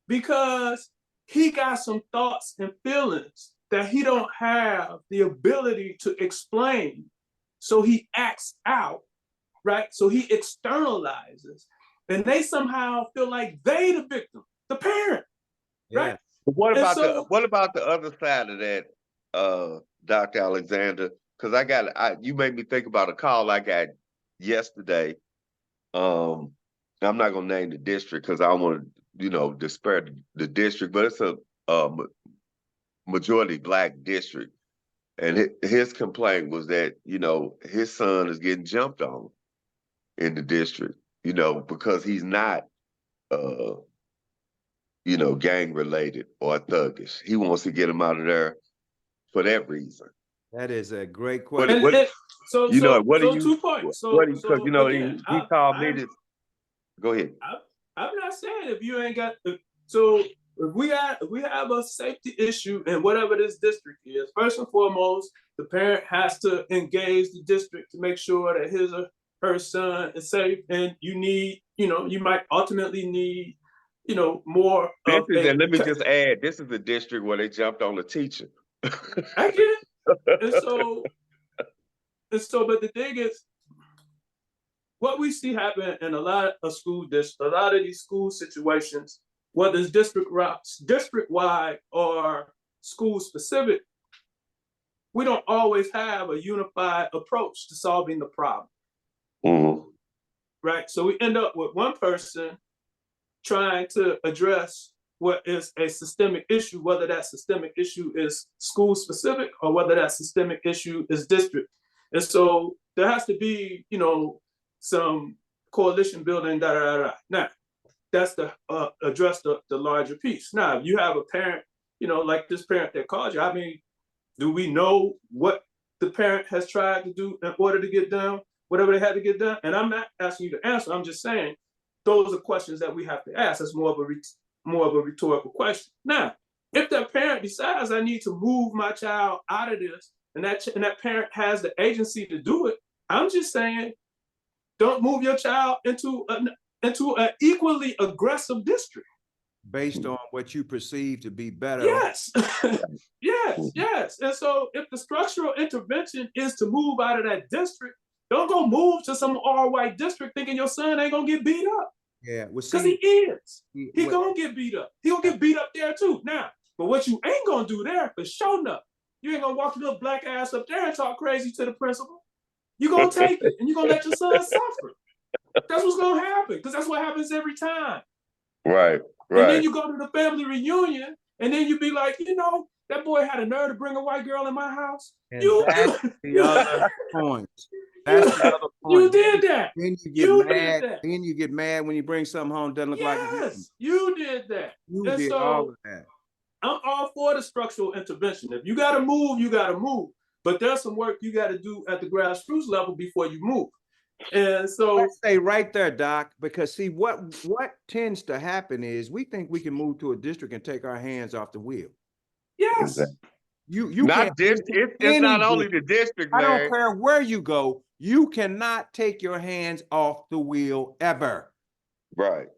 because he got some thoughts and feelings that he don't have the ability to explain. So he acts out, right? So he externalizes, and they somehow feel like they the victim, the parent, right? But what about the other side of that, Dr. Alexander? Because you made me think about a call I got yesterday. I'm not gonna name the district because I don't want to, disparage the district, but it's a majority Black district, and his complaint was that his son is getting jumped on in the district, because he's not gang related or thuggish. He wants to get him out of there for that reason. That is a great question. So 2 points. He called me this. Go ahead. I'm not saying if you ain't got if we have a safety issue in whatever this district is, first and foremost, the parent has to engage the district to make sure that his or her son is safe, and you might ultimately need more. Let me just add, this is the district where they jumped on the teacher. I get it. But the thing is, what we see happen in a lot of these school situations, whether it's district-wide or school-specific, we don't always have a unified approach to solving the problem. Mm-hmm. Right? So we end up with one person trying to address what is a systemic issue, whether that systemic issue is school-specific or whether that systemic issue is district. And so there has to be, some coalition building, Now, that's to address the larger piece. Now, if you have a parent, like this parent that called you, I mean, do we know what the parent has tried to do in order to get done whatever they had to get done? And I'm not asking you to answer. I'm just saying those are questions that we have to ask. That's more of a rhetorical question. Now, if that parent decides I need to move my child out of this, and that parent has the agency to do it, I'm just saying, don't move your child into an equally aggressive district based on what you perceive to be better. Yes. yes. And so if the structural intervention is to move out of that district, don't go move to some all-white district thinking your son ain't gonna get beat up. Yeah, because he is. He gonna get beat up. He gonna get beat up there too. Now, but what you ain't gonna do there for sure enough, you ain't gonna walk your little black ass up there and talk crazy to the principal. You gonna take it and you gonna let your son suffer. That's what's gonna happen, because that's what happens every time. Right. And then you go to the family reunion, and then you be like, that boy had a nerve to bring a white girl in my house. And that's the other point. That's the other point. You did that. Then you get mad. Then you get mad when you bring something home that doesn't look like it. Yes, you did that. You did all of that. I'm all for the structural intervention. If you got to move, you got to move. But there's some work you got to do at the grassroots level before you move. And so let's stay right there, Doc, because see what tends to happen is we think we can move to a district and take our hands off the wheel. Yes. Exactly. You Not can't just it's not only the district, I don't Larry. care where you go, you cannot take your hands off the wheel ever. Right.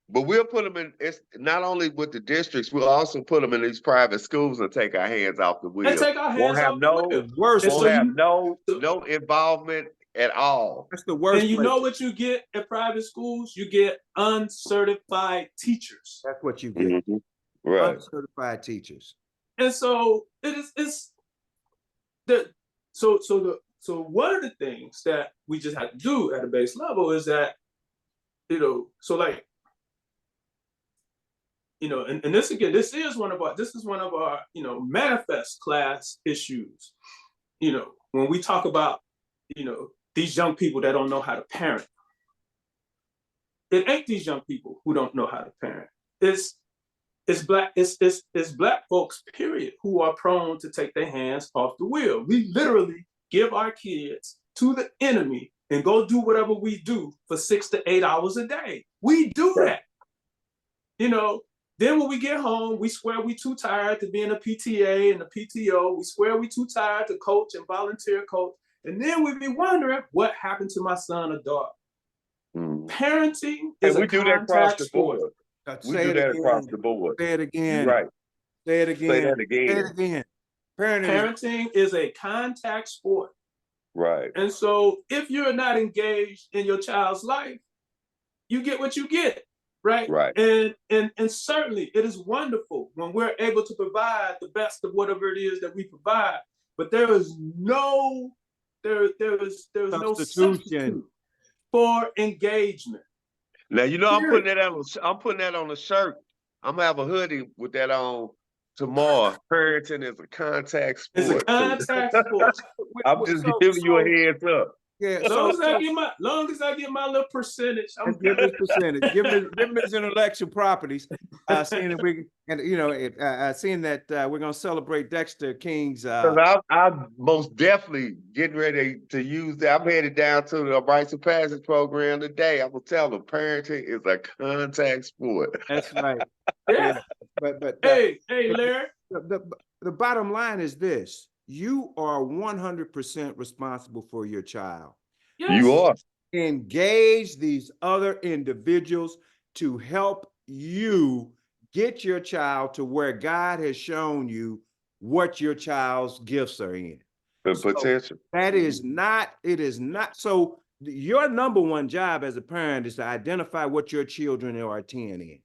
But we'll put them in, it's not only with the districts, we'll also put them in these private schools and take our hands off the And wheel. take our Won't hands have off the wheel. Worst, And won't so have you, no involvement at all. that's the worst and you place. know what you get at private schools? You get uncertified teachers. That's what you get. Mhm. Right. Uncertified teachers. And so it's the so one of the things that we just have to do at a base level is that, so like, and this again, this is one of our, manifest class issues. When we talk about, these young people that don't know how to parent, it ain't these young people who don't know how to parent. It's black folks, period, who are prone to take their hands off the wheel. We literally give our kids to the enemy and go do whatever we do for 6 to 8 hours a day. We do that. Then when we get home, we swear we too tired to be in a PTA and a PTO. We swear we too tired to coach and volunteer coach. And then we be wondering what happened to my son or daughter. Parenting is a contact sport. We do that across the board. Say it again. Right. Say it again. Say that again. Say it again. Parenting is a contact sport. Right. And so if you're not engaged in your child's life, you get what you get. Right. Right. And certainly it is wonderful when we're able to provide the best of whatever it is that we provide. But there is no substitute for engagement. Now I'm putting that on a shirt. I'm gonna have a hoodie with that on tomorrow. Parenting is a contact sport. It's a contact sport. I'm just giving you a heads up. Yeah, as long as I get my little percentage, I'm give this percentage. Give me his intellectual properties. Seeing that we're gonna celebrate Dexter King's. I'm most definitely getting ready to use that. I'm headed down to the Rites of Passage program today. I'm gonna tell them parenting is a contact sport. That's right. Yeah. But hey, Larry. The bottom line is this. You are 100% responsible for your child. Yes. You are. Engage these other individuals to help you get your child to where God has shown you what your child's gifts are in. The potential. It is not. So your number one job as a parent is to identify what your children are a 10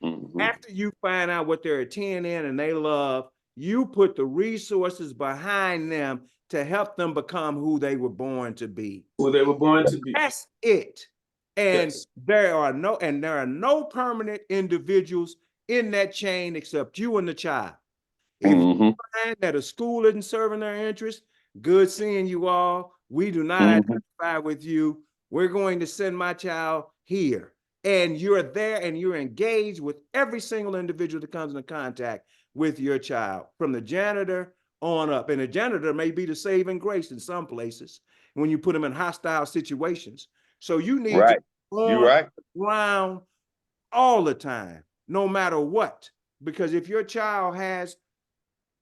in. After you find out what they're a 10 in and they love, you put the resources behind them to help them become who they were born to be. Who they were born to be. That's it. And there are no permanent individuals in that chain except you and the child. If you find that a school isn't serving their interest, good seeing you all. We do not identify with you. We're going to send my child here. And you're there and you're engaged with every single individual that comes into contact with your child, from the janitor on up. And the janitor may be the saving grace in some places when you put them in hostile situations. So you need to be on the ground all the time, no matter what. Because if your child has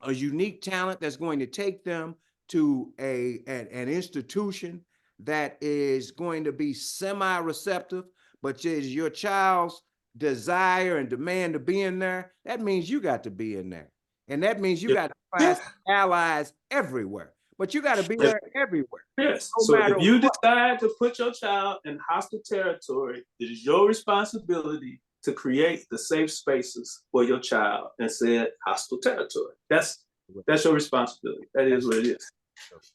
a unique talent that's going to take them to an institution that is going to be semi-receptive, but is your child's desire and demand to be in there, that means you got to be in there. And that means you got to find allies everywhere. But you got to be there everywhere. Yes. So if you decide to put your child in hostile territory, it is your responsibility to create the safe spaces for your child in said hostile territory. That's your responsibility. That is what it is.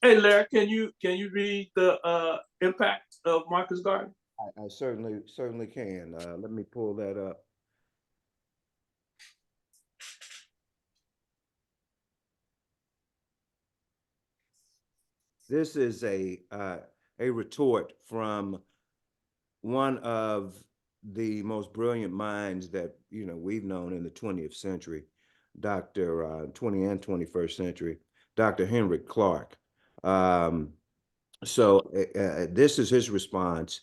Hey, Larry, can you read the impact of Marcus Garvey? I certainly can. Let me pull that up. This is a retort from one of the most brilliant minds that we've known in the 20th century, 20 and 21st century, Dr. Henry Clark. This is his response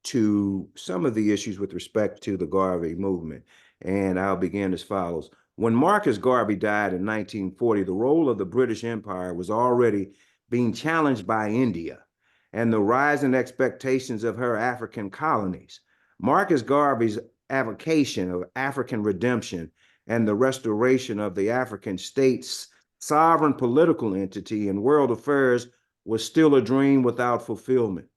to some of the issues with respect to the Garvey movement. And I'll begin as follows. When Marcus Garvey died in 1940, the role of the British Empire was already being challenged by India and the rising expectations of her African colonies. Marcus Garvey's avocation of African redemption and the restoration of the African state's sovereign political entity in world affairs was still a dream without fulfillment.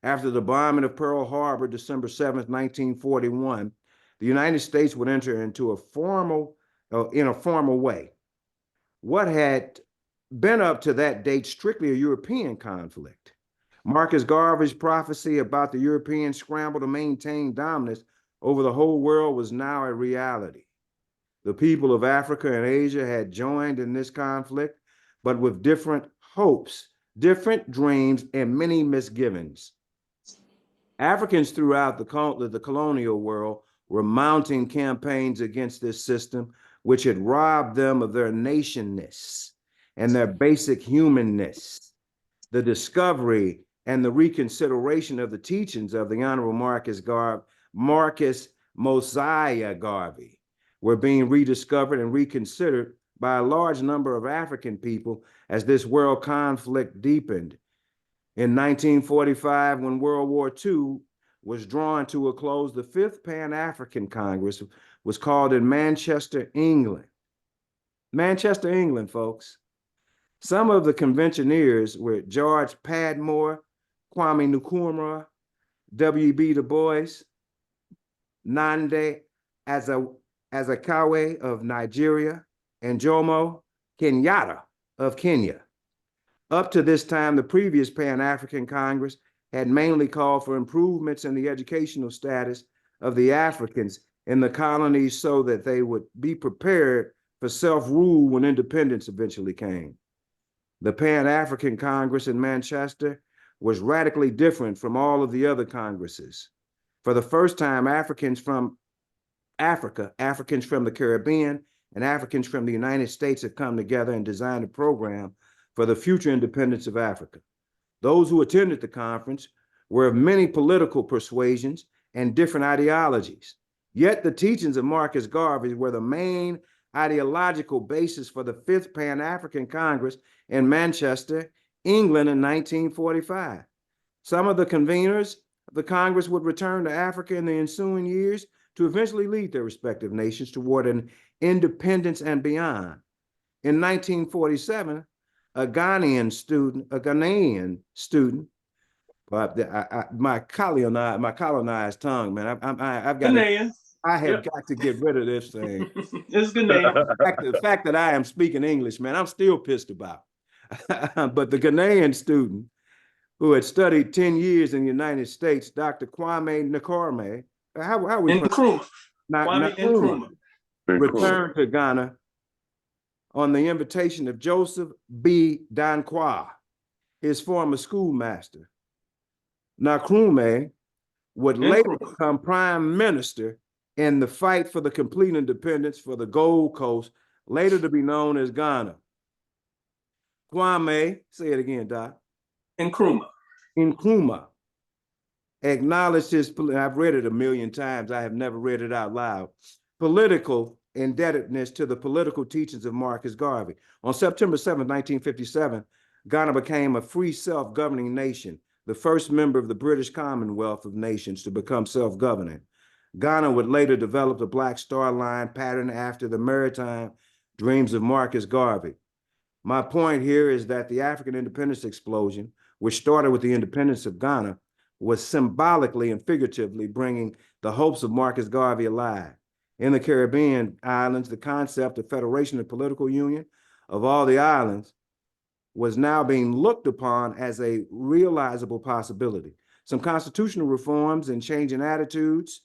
After the bombing of Pearl Harbor, December 7th, 1941, the United States would enter into in a formal way what had been up to that date strictly a European conflict. Marcus Garvey's prophecy about the European scramble to maintain dominance over the whole world was now a reality. The people of Africa and Asia had joined in this conflict, but with different hopes, different dreams, and many misgivings. Africans throughout the colonial world were mounting campaigns against this system, which had robbed them of their nationness and their basic humanness. The discovery and the reconsideration of the teachings of the Honorable Marcus Mosiah Garvey were being rediscovered and reconsidered by a large number of African people as this world conflict deepened. In 1945, when World War II was drawn to a close, the Fifth Pan-African Congress was called in Manchester, England. Manchester, England, folks. Some of the conventioneers were George Padmore, Kwame Nkrumah, W.B. Du Bois, Nnamdi Azikiwe of Nigeria, and Jomo Kenyatta of Kenya. Up to this time, the previous Pan-African Congress had mainly called for improvements in the educational status of the Africans in the colonies so that they would be prepared for self-rule when independence eventually came. The Pan-African Congress in Manchester was radically different from all of the other congresses. For the first time, Africans from Africa, Africans from the Caribbean, and Africans from the United States have come together and designed a program for the future independence of Africa. Those who attended the conference were of many political persuasions and different ideologies. Yet the teachings of Marcus Garvey were the main ideological basis for the Fifth Pan-African Congress in Manchester, England in 1945. Some of the conveners of the Congress would return to Africa in the ensuing years to eventually lead their respective nations toward an independence and beyond. In 1947, a Ghanaian student, my colonized tongue, man. I've got Ghanaian. I have got to get rid of this thing. It's Ghanaian. The fact that I am speaking English, man, I'm still pissed about. But the Ghanaian student who had studied 10 years in the United States, Dr. Kwame Nkrumah, how we Nkrumah. Kwame Nkrumah. Returned to Ghana on the invitation of Joseph B. Danquah, his former schoolmaster. Nkrumah would later become prime minister in the fight for the complete independence for the Gold Coast, later to be known as Ghana. Kwame, say it again, Doc. Nkrumah acknowledged his, I've read it a million times, I have never read it out loud, political indebtedness to the political teachings of Marcus Garvey. On September 7, 1957, Ghana became a free self-governing nation, the first member of the British Commonwealth of Nations to become self-governing. Ghana would later develop the Black Star Line pattern after the maritime dreams of Marcus Garvey. My point here is that the African independence explosion, which started with the independence of Ghana, was symbolically and figuratively bringing the hopes of Marcus Garvey alive. In the Caribbean islands, the concept of federation and political union of all the islands was now being looked upon as a realizable possibility. Some constitutional reforms and changing attitudes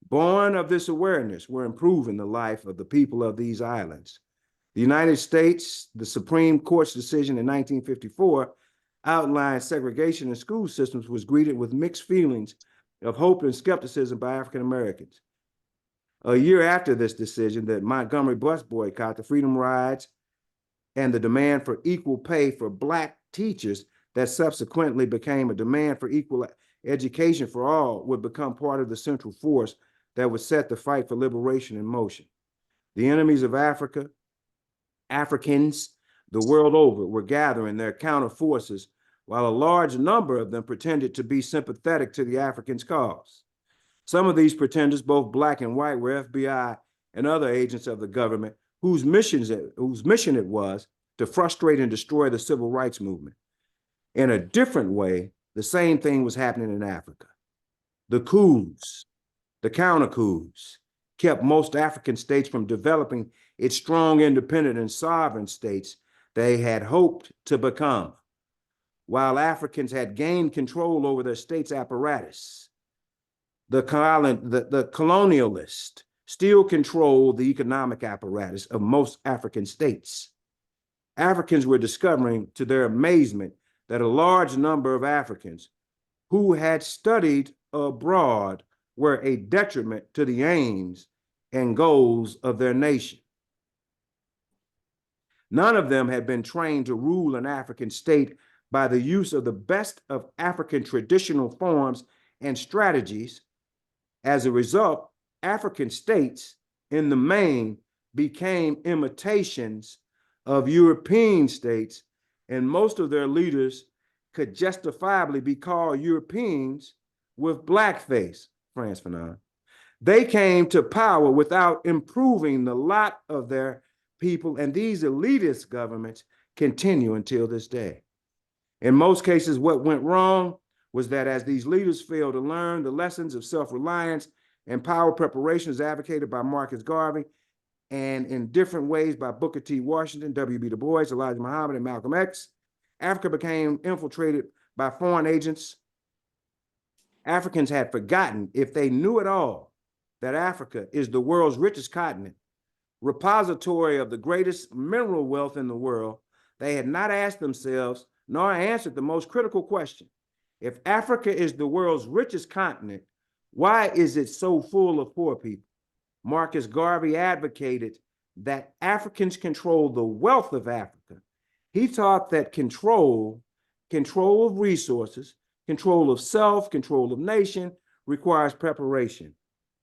born of this awareness were improving the life of the people of these islands. The United States, the Supreme Court's decision in 1954 outlined segregation in school systems was greeted with mixed feelings of hope and skepticism by African Americans. A year after this decision, the Montgomery bus boycott, the freedom rides, and the demand for equal pay for Black teachers that subsequently became a demand for equal education for all would become part of the central force that would set the fight for liberation in motion. The enemies of Africa, Africans the world over, were gathering their counter forces, while a large number of them pretended to be sympathetic to the Africans' cause. Some of these pretenders, both black and white, were FBI and other agents of the government whose mission it was to frustrate and destroy the civil rights movement. In a different way, the same thing was happening in Africa. The coups, the counter coups, kept most African states from developing its strong, independent, and sovereign states they had hoped to become, while Africans had gained control over their state's apparatus. The colonialists still controlled the economic apparatus of most African states. Africans were discovering, to their amazement, that a large number of Africans who had studied abroad were a detriment to the aims and goals of their nation. None of them had been trained to rule an African state by the use of the best of African traditional forms and strategies. As a result, African states, in the main, became imitations of European states, and most of their leaders could justifiably be called Europeans with blackface, Frantz Fanon. They came to power without improving the lot of their people, and these elitist governments continue until this day. In most cases, what went wrong was that as these leaders failed to learn the lessons of self-reliance and power preparation as advocated by Marcus Garvey, and in different ways by Booker T. Washington, W.B. Du Bois, Elijah Muhammad, and Malcolm X, Africa became infiltrated by foreign agents. Africans had forgotten, if they knew at all, that Africa is the world's richest continent, repository of the greatest mineral wealth in the world. They had not asked themselves, nor answered the most critical question. If Africa is the world's richest continent, why is it so full of poor people? Marcus Garvey advocated that Africans control the wealth of Africa. He taught that control of resources, control of self, control of nation requires preparation.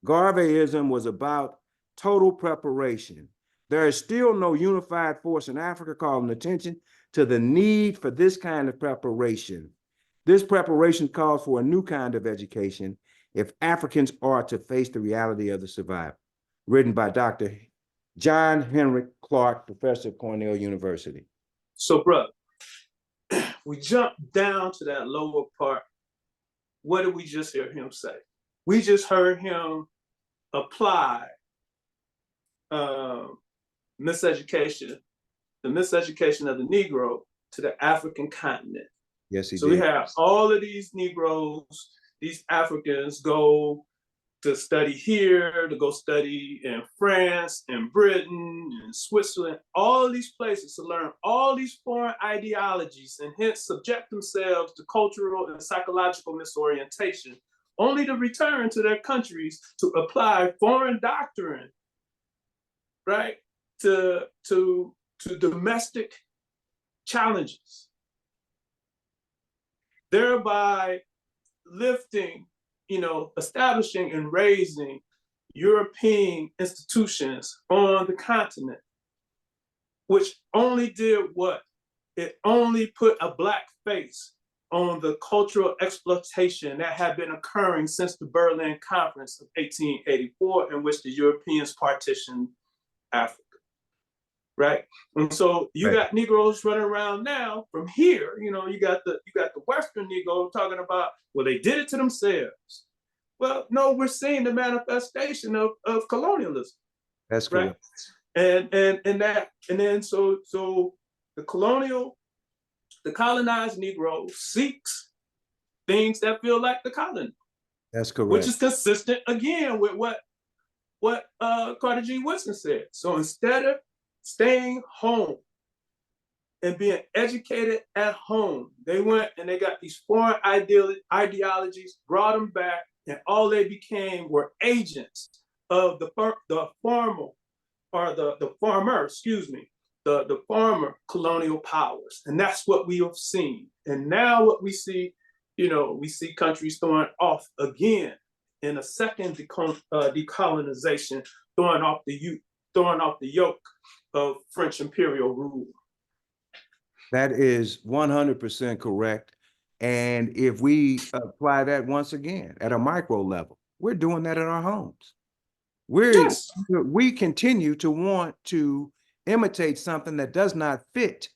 Garveyism was about total preparation. There is still no unified force in Africa calling attention to the need for this kind of preparation. This preparation calls for a new kind of education if Africans are to face the reality of the survival. Written by Dr. John Henrik Clark, professor at Cornell University. So, bro, we jump down to that lower part. What did we just hear him say? We just heard him apply miseducation, the miseducation of the Negro to the African continent. Yes, he did. So we have all of these Negroes, these Africans go to study here, to go study in France, in Britain, in Switzerland, all of these places to learn all these foreign ideologies and hence subject themselves to cultural and psychological misorientation, only to return to their countries to apply foreign doctrine, right, to domestic challenges, thereby lifting, establishing and raising European institutions on the continent, which only did what? It only put a black face on the cultural exploitation that had been occurring since the Berlin Conference of 1884, in which the Europeans partitioned Africa, right? And so you got Negroes running around now from here. You got the Western Negro talking about, well, they did it to themselves. Well, no, we're seeing the manifestation of colonialism. That's correct. Right? And then so the colonized Negro seeks things that feel like the colony. That's correct. Which is consistent again with what Carter G. Woodson said. So instead of staying home and being educated at home, they went and they got these foreign ideologies, brought them back, and all they became were agents of the former colonial powers. And that's what we have seen. And now what we see, we see countries throwing off again in a second decolonization, throwing off the youth throwing off the yoke of French imperial rule. That is 100% correct. And if we apply that once again at a micro level, we're doing that in our homes. Yes. We continue to want to imitate something that does not fit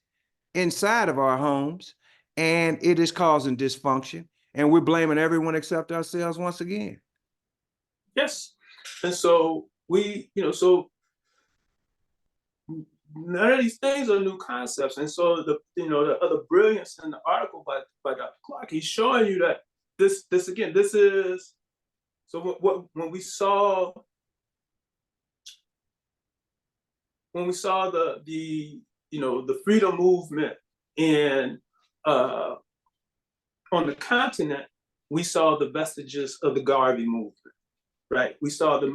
inside of our homes, and it is causing dysfunction, and we're blaming everyone except ourselves once again. Yes. And so so none of these things are new concepts. And so the other brilliance in the article by Dr. Clark, he's showing you that this is so when we saw the freedom movement in on the continent, we saw the vestiges of the Garvey movement, right? We saw the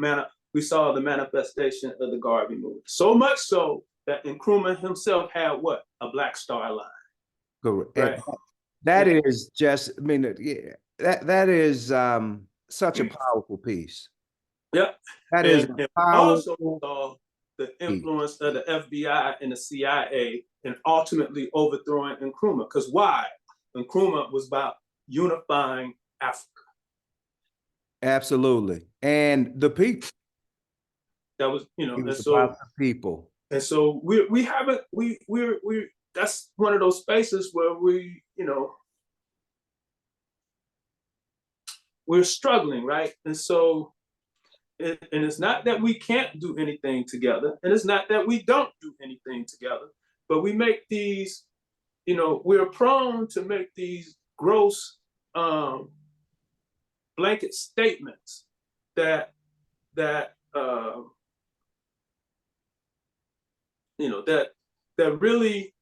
manifestation of the Garvey movement. So much so that Nkrumah himself had what? A Black Star line. Correct. Right. That is just, I mean, yeah, that is such a powerful piece. Yep. That is and powerful. Also saw the influence of the FBI and the CIA in ultimately overthrowing Nkrumah. Because why? Nkrumah was about unifying Africa. Absolutely. And the people. That was, It was about the people. And so we're that's one of those spaces where we're struggling, right? And so and it's not that we can't do anything together, and it's not that we don't do anything together, but we make these, we're prone to make these gross blanket statements that really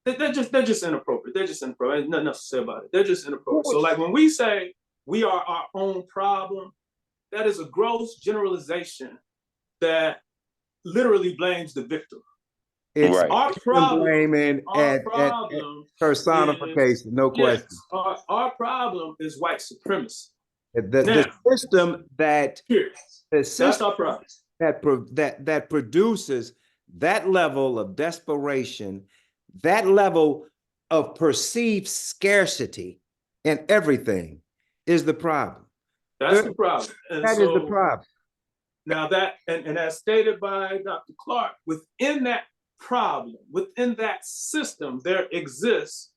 they're just inappropriate. They're just inappropriate. There's nothing else to say about it. They're just inappropriate. So like when we say we are our own problem, that is a gross generalization that literally blames the victim. It's right. Our problem, blaming at personification, no question. Yes, our problem is white supremacy. The system that that's our problem. That produces that level of desperation, that level of perceived scarcity in everything is the problem. That's the problem. And that is the problem. Now that, and as stated by Dr. Clark, within that problem, within that system, there exists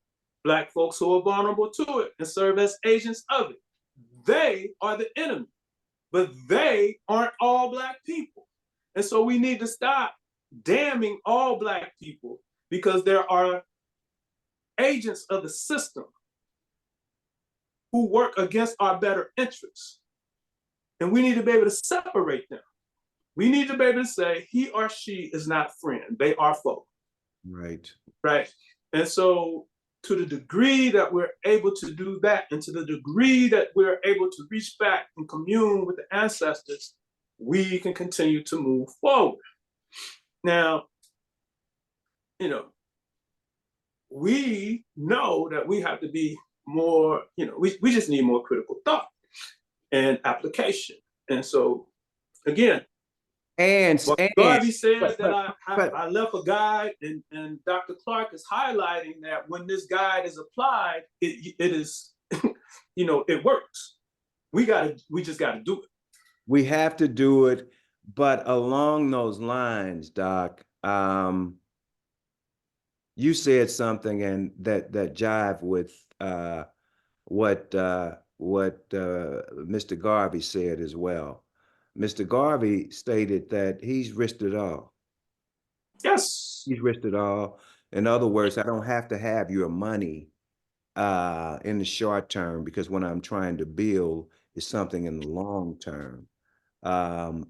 Black folks who are vulnerable to it and serve as agents of it. They are the enemy, but they aren't all Black people. And so we need to stop damning all Black people because there are agents of the system who work against our better interests. And we need to be able to separate them. We need to be able to say he or she is not friend, they are foe. Right. Right. And so to the degree that we're able to do that, and to the degree that we're able to reach back and commune with the ancestors, we can continue to move forward. Now, we know that we have to be more, we just need more critical thought and application. And so, again, Garvey says that I left a guide, and Dr. Clark is highlighting that when this guide is applied, it is, it works. We just gotta do it. We have to do it, but along those lines, Doc, you said something and that jive with what Mr. Garvey said as well. Mr. Garvey stated that he's risked it all. Yes. He's risked it all. In other words, I don't have to have your money in the short term, because what I'm trying to build is something in the long term. The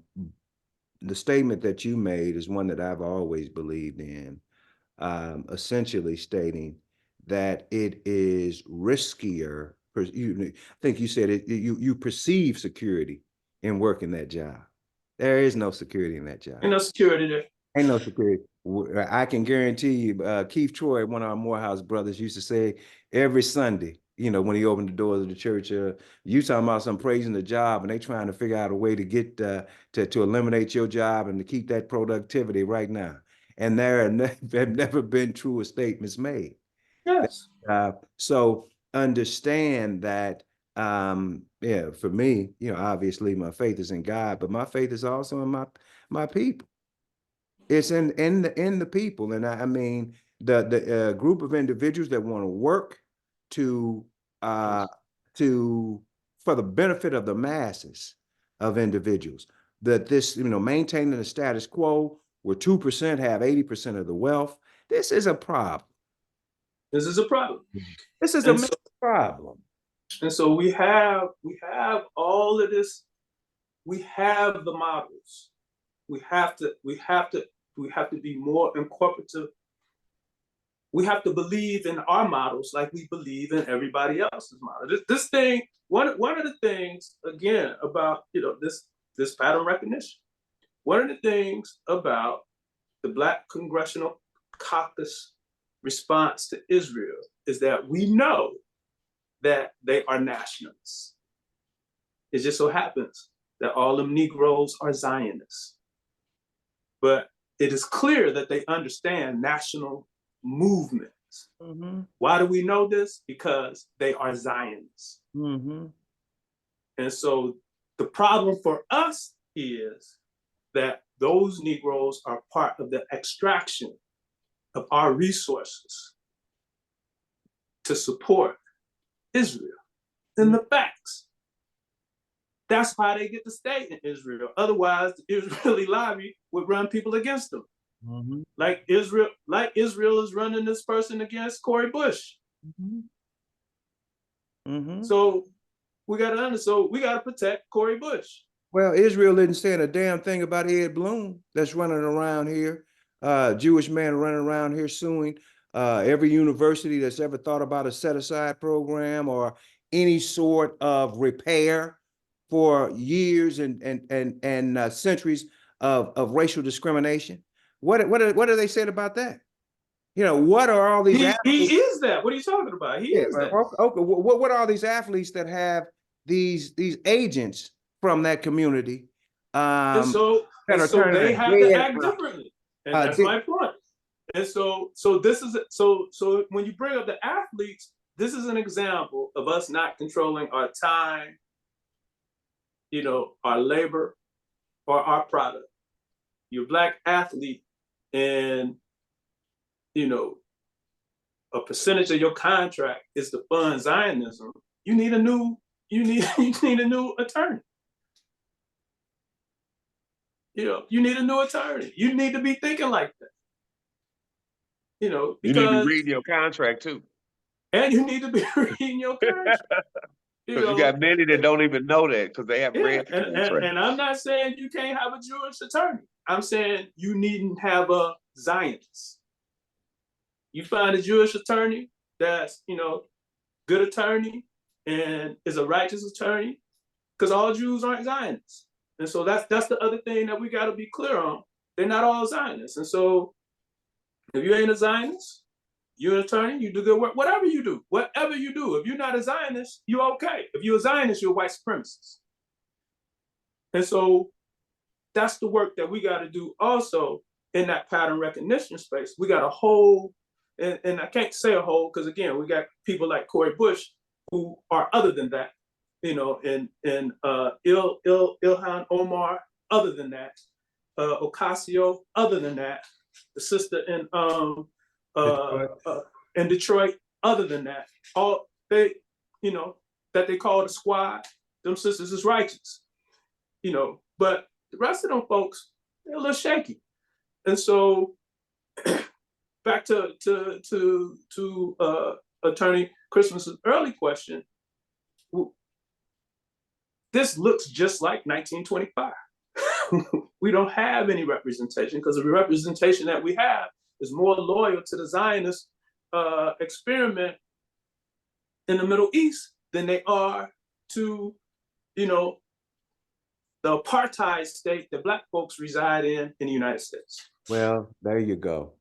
statement that you made is one that I've always believed in, essentially stating that it is riskier. I think you said it, you perceive security in working that job. There is no security in that job. Ain't no security there. Ain't no security. I can guarantee you, Keith Troy, one of our Morehouse brothers, used to say every Sunday, you know, when he opened the doors of the church. You talking about some praising the job, and they trying to figure out a way to get to eliminate your job and to keep that productivity right now. And there have never been truer statements made. Yes. So understand that, yeah, for me, you know, obviously my faith is in God, but my faith is also in my people. It's in the people, and I mean the group of individuals that want to work to uh to for the benefit of the masses of individuals. That this, you know, maintaining the status quo where 2% have 80% of the wealth. This is a problem. This is a problem. This is a And major problem. And so we have all of this. We have the models. We have to be more incorporative. We have to believe in our models like we believe in everybody else's model. This thing, one of the things again about, you know, this pattern recognition. One of the things about the Black Congressional Caucus response to Israel is that we know that they are nationalists. It just so happens that all them Negroes are Zionists. But it is clear that they understand national movements. Mm-hmm. Why do we know this? Because they are Zionists. Mm-hmm. And so the problem for us is that those Negroes are part of the extraction of our resources to support Israel. And the facts. That's why they get to stay in Israel. Otherwise, the Israeli lobby would run people against them. Mm-hmm. Like Israel is running this person against Cori Bush. Mm-hmm. Mm-hmm. So we got to protect Cori Bush. Well, Israel isn't saying a damn thing about Ed Bloom that's running around here, Jewish man running around here suing every university that's ever thought about a set-aside program or any sort of repair for years and centuries of racial discrimination. What are they saying about that? You know, what are all these athletes? He is that. What are you talking about? He is that. Okay. What are all these athletes that have these agents from that community? And so they have to act differently. And that's my point. And so this is so when you bring up the athletes, this is an example of us not controlling our time, you know, our labor, or our product. You're a Black athlete, and you know, a percentage of your contract is to fund Zionism. You need a new attorney. You know, you need a new attorney. You need to be thinking like that. You know, because you need to be reading your contract too. And you need to be reading your contract. Because you got many that don't even know that because they haven't read the contract. And I'm not saying you can't have a Jewish attorney. I'm saying you needn't have a Zionist. You find a Jewish attorney that's, you know, good attorney and is a righteous attorney, because all Jews aren't Zionists. And so that's the other thing that we got to be clear on. They're not all Zionists. And so if you ain't a Zionist, you're an attorney, you do good work, whatever you do, if you're not a Zionist, you're okay. If you're a Zionist, you're a white supremacist. And so that's the work that we got to do also in that pattern recognition space. We got a whole, and I can't say a whole, because again, we got people like Cori Bush who are other than that, you know, and Ilhan Omar, other than that, Ocasio, other than that, the sister in Detroit, other than that, all they, you know, that they call the squad, them sisters is righteous, you know, but the rest of them folks, they're a little shaky. And so back to Attorney Christmas's early question, this looks just like 1925. We don't have any representation, because the representation that we have is more loyal to the Zionist experiment in the Middle East than they are to, you know, the apartheid state that Black folks reside in the United States. Well, there you go.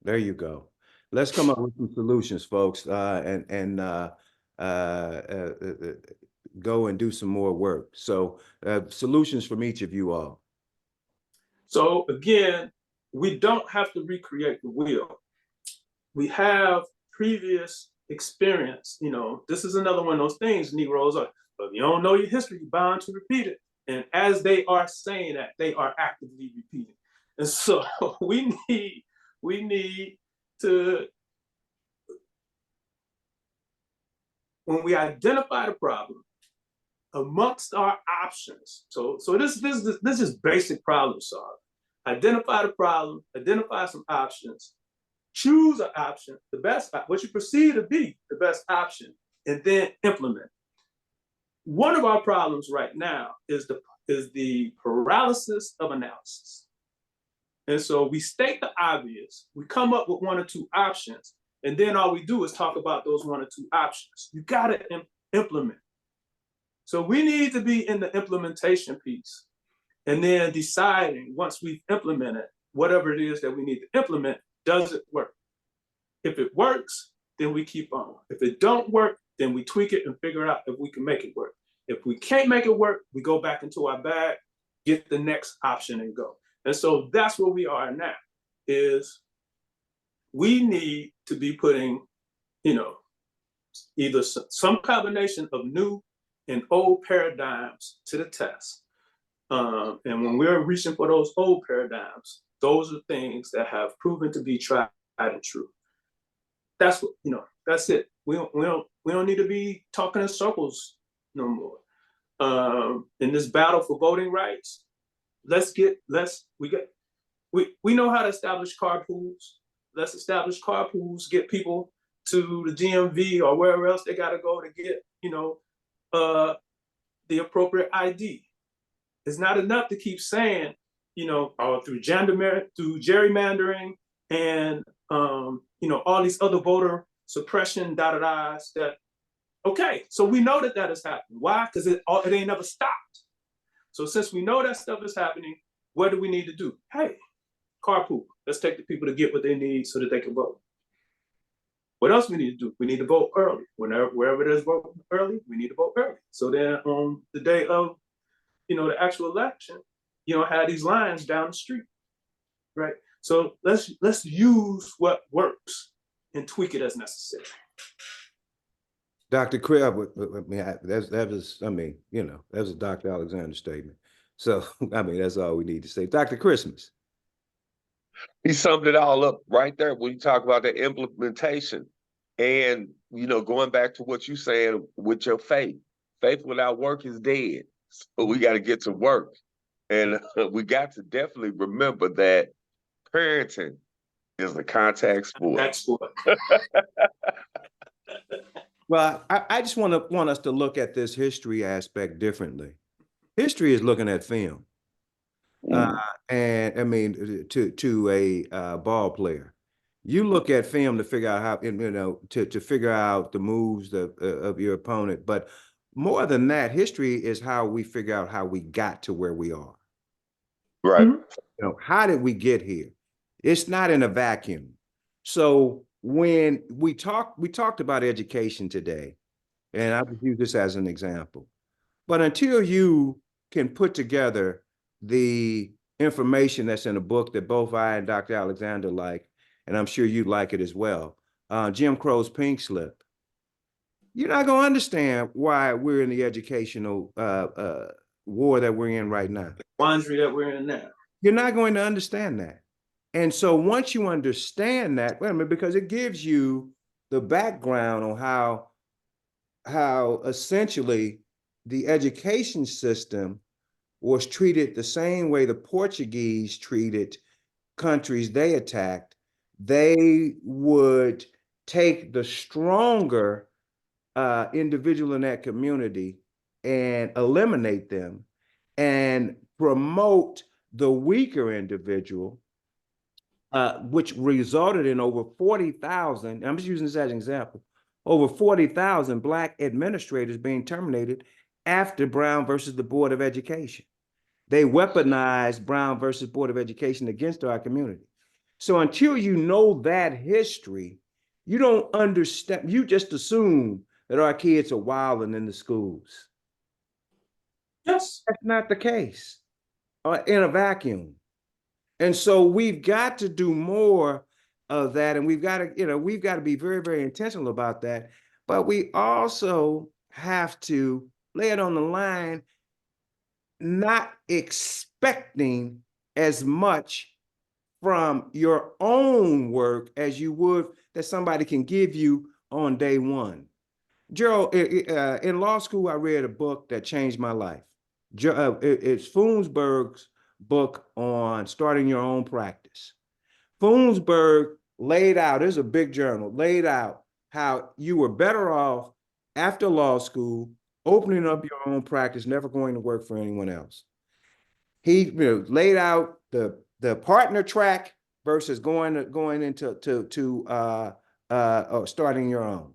There you go. Let's come up with some solutions, folks. go and do some more work. So solutions from each of you all. So again, we don't have to recreate the wheel. We have previous experience. You know, this is another one of those things Negroes are, but if you don't know your history, you're bound to repeat it. And as they are saying that, they are actively repeating. And so we need to, when we identify the problem, amongst our options, so this is basic problem solving. Identify the problem, identify some options, choose an option, the best, what you perceive to be the best option, and then implement. One of our problems right now is the paralysis of analysis. And so we state the obvious, we come up with one or two options, and then all we do is talk about those one or two options. You gotta implement. So we need to be in the implementation piece, and then deciding once we've implemented whatever it is that we need to implement, does it work? If it works, then we keep on. If it don't work, then we tweak it and figure out if we can make it work. If we can't make it work, we go back into our bag, get the next option and go. And so that's where we are now, is we need to be putting, you know, either some combination of new and old paradigms to the test. And when we're reaching for those old paradigms, those are things that have proven to be tried and true. That's what, you know, that's it. We don't need to be talking in circles no more. In this battle for voting rights, we know how to establish carpools. Let's establish carpools, get people to the DMV or wherever else they gotta go to get, you know, the appropriate ID. It's not enough to keep saying, you know, through gerrymandering and you know, all these other voter suppression da-da-da's that, okay, so we know that is happening. Why? Because it ain't never stopped. So since we know that stuff is happening, what do we need to do? Hey, carpool. Let's take the people to get what they need so that they can vote. What else we need to do? We need to vote early. Wherever there's vote early, we need to vote early. So then on the day of, you know, the actual election, you don't have these lines down the street, right? So let's use what works and tweak it as necessary. Dr. Cribb, that was a Dr. Alexander statement. So, I mean, that's all we need to say. Dr. Christmas. He summed it all up right there when you talk about the implementation. And, you know, going back to what you saying with your faith. Faith without work is dead. So we got to get to work. And we got to definitely remember that parenting is a contact sport. Contact sport. Well, I just want us to look at this history aspect differently. History is looking at film. And I mean, to a ball player, you look at film to figure out how, you know, to figure out the moves of your opponent. But more than that, history is how we figure out how we got to where we are. Right. You know, how did we get here? It's not in a vacuum. So when we talked about education today, and I'll just use this as an example. But until you can put together the information that's in a book that both I and Dr. Alexander like, and I'm sure you'd like it as well, Jim Crow's Pink Slip, you're not going to understand why we're in the educational war that we're in right now. Quandary that we're in now. You're not going to understand that. And so once you understand that, wait a minute, because it gives you the background on how essentially the education system was treated the same way the Portuguese treated countries they attacked. They would take the stronger individual in that community and eliminate them and promote the weaker individual, which resulted in over 40,000, I'm just using this as an example, over 40,000 Black administrators being terminated after Brown versus the Board of Education. They weaponized Brown versus Board of Education against our community. So until you know that history, you don't understand, you just assume that our kids are wilding in the schools. Yes. That's not the case in a vacuum. And so we've got to do more of that. And we've got to be very, very intentional about that. But we also have to lay it on the line, not expecting as much from your own work as you would that somebody can give you on day one. Gerald, in law school, I read a book that changed my life. It's Foonsberg's book on starting your own practice. Foonsberg laid out, there's a big journal, laid out how you were better off after law school, opening up your own practice, never going to work for anyone else. He laid out the partner track versus going into starting your own.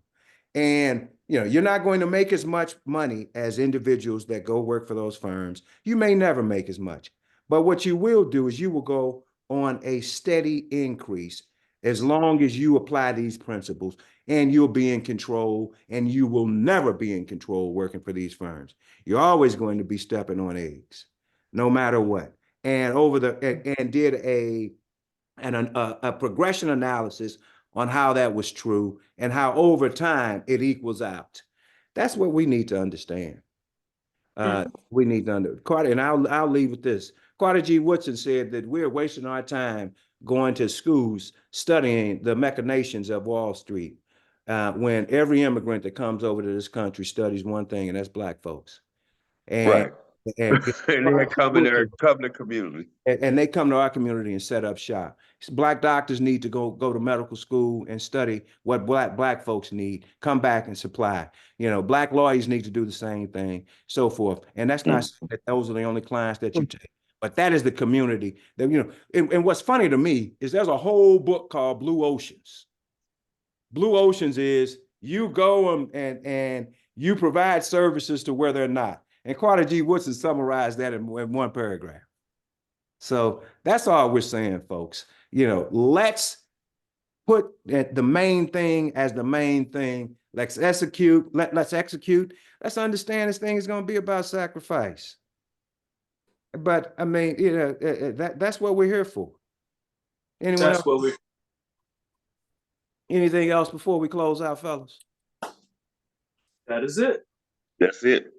And you're not going to make as much money as individuals that go work for those firms. You may never make as much, but what you will do is you will go on a steady increase as long as you apply these principles, and you'll be in control, and you will never be in control working for these firms. You're always going to be stepping on eggs, no matter what. And did a progression analysis on how that was true and how over time it equals out. That's what we need to understand. We need to understand. Carter, and I'll leave with this. Carter G. Woodson said that we're wasting our time going to schools studying the machinations of Wall Street when every immigrant that comes over to this country studies one thing, and that's Black folks. Right. And they come in the community. And they come to our community and set up shop. Black doctors need to go to medical school and study what black folks need, come back and supply. Black lawyers need to do the same thing, so forth. And that's not that those are the only clients that you take, but that is the community that, and what's funny to me is there's a whole book called Blue Oceans. Blue Oceans is you go and you provide services to where they're not. And Carter G. Woodson summarized that in one paragraph. So that's all we're saying, folks. Let's put the main thing as the main thing. Let's execute. Let's execute. Let's understand this thing is going to be about sacrifice. But I mean, that's what we're here for. Anyone else? Anything else before we close out, fellas? That is it. That's it.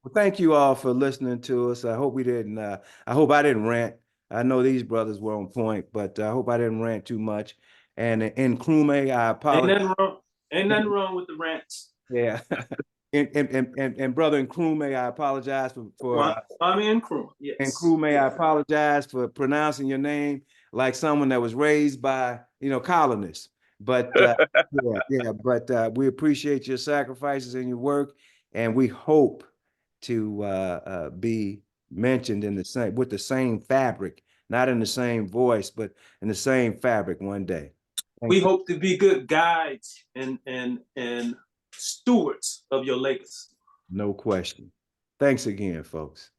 Well, thank you all for listening to us. I hope I didn't rant. I know these brothers were on point, but I hope I didn't rant too much. And in Krume, I apologize. Ain't nothing wrong with the rants. Yeah. and brother in Krume, I apologize for Kwame and Nkrumah. Yes. And Krume, I apologize for pronouncing your name like someone that was raised by colonists. But but we appreciate your sacrifices and your work, and we hope to be mentioned with the same fabric, not in the same voice, but in the same fabric one day. We hope to be good guides and stewards of your legacy. No question. Thanks again, folks.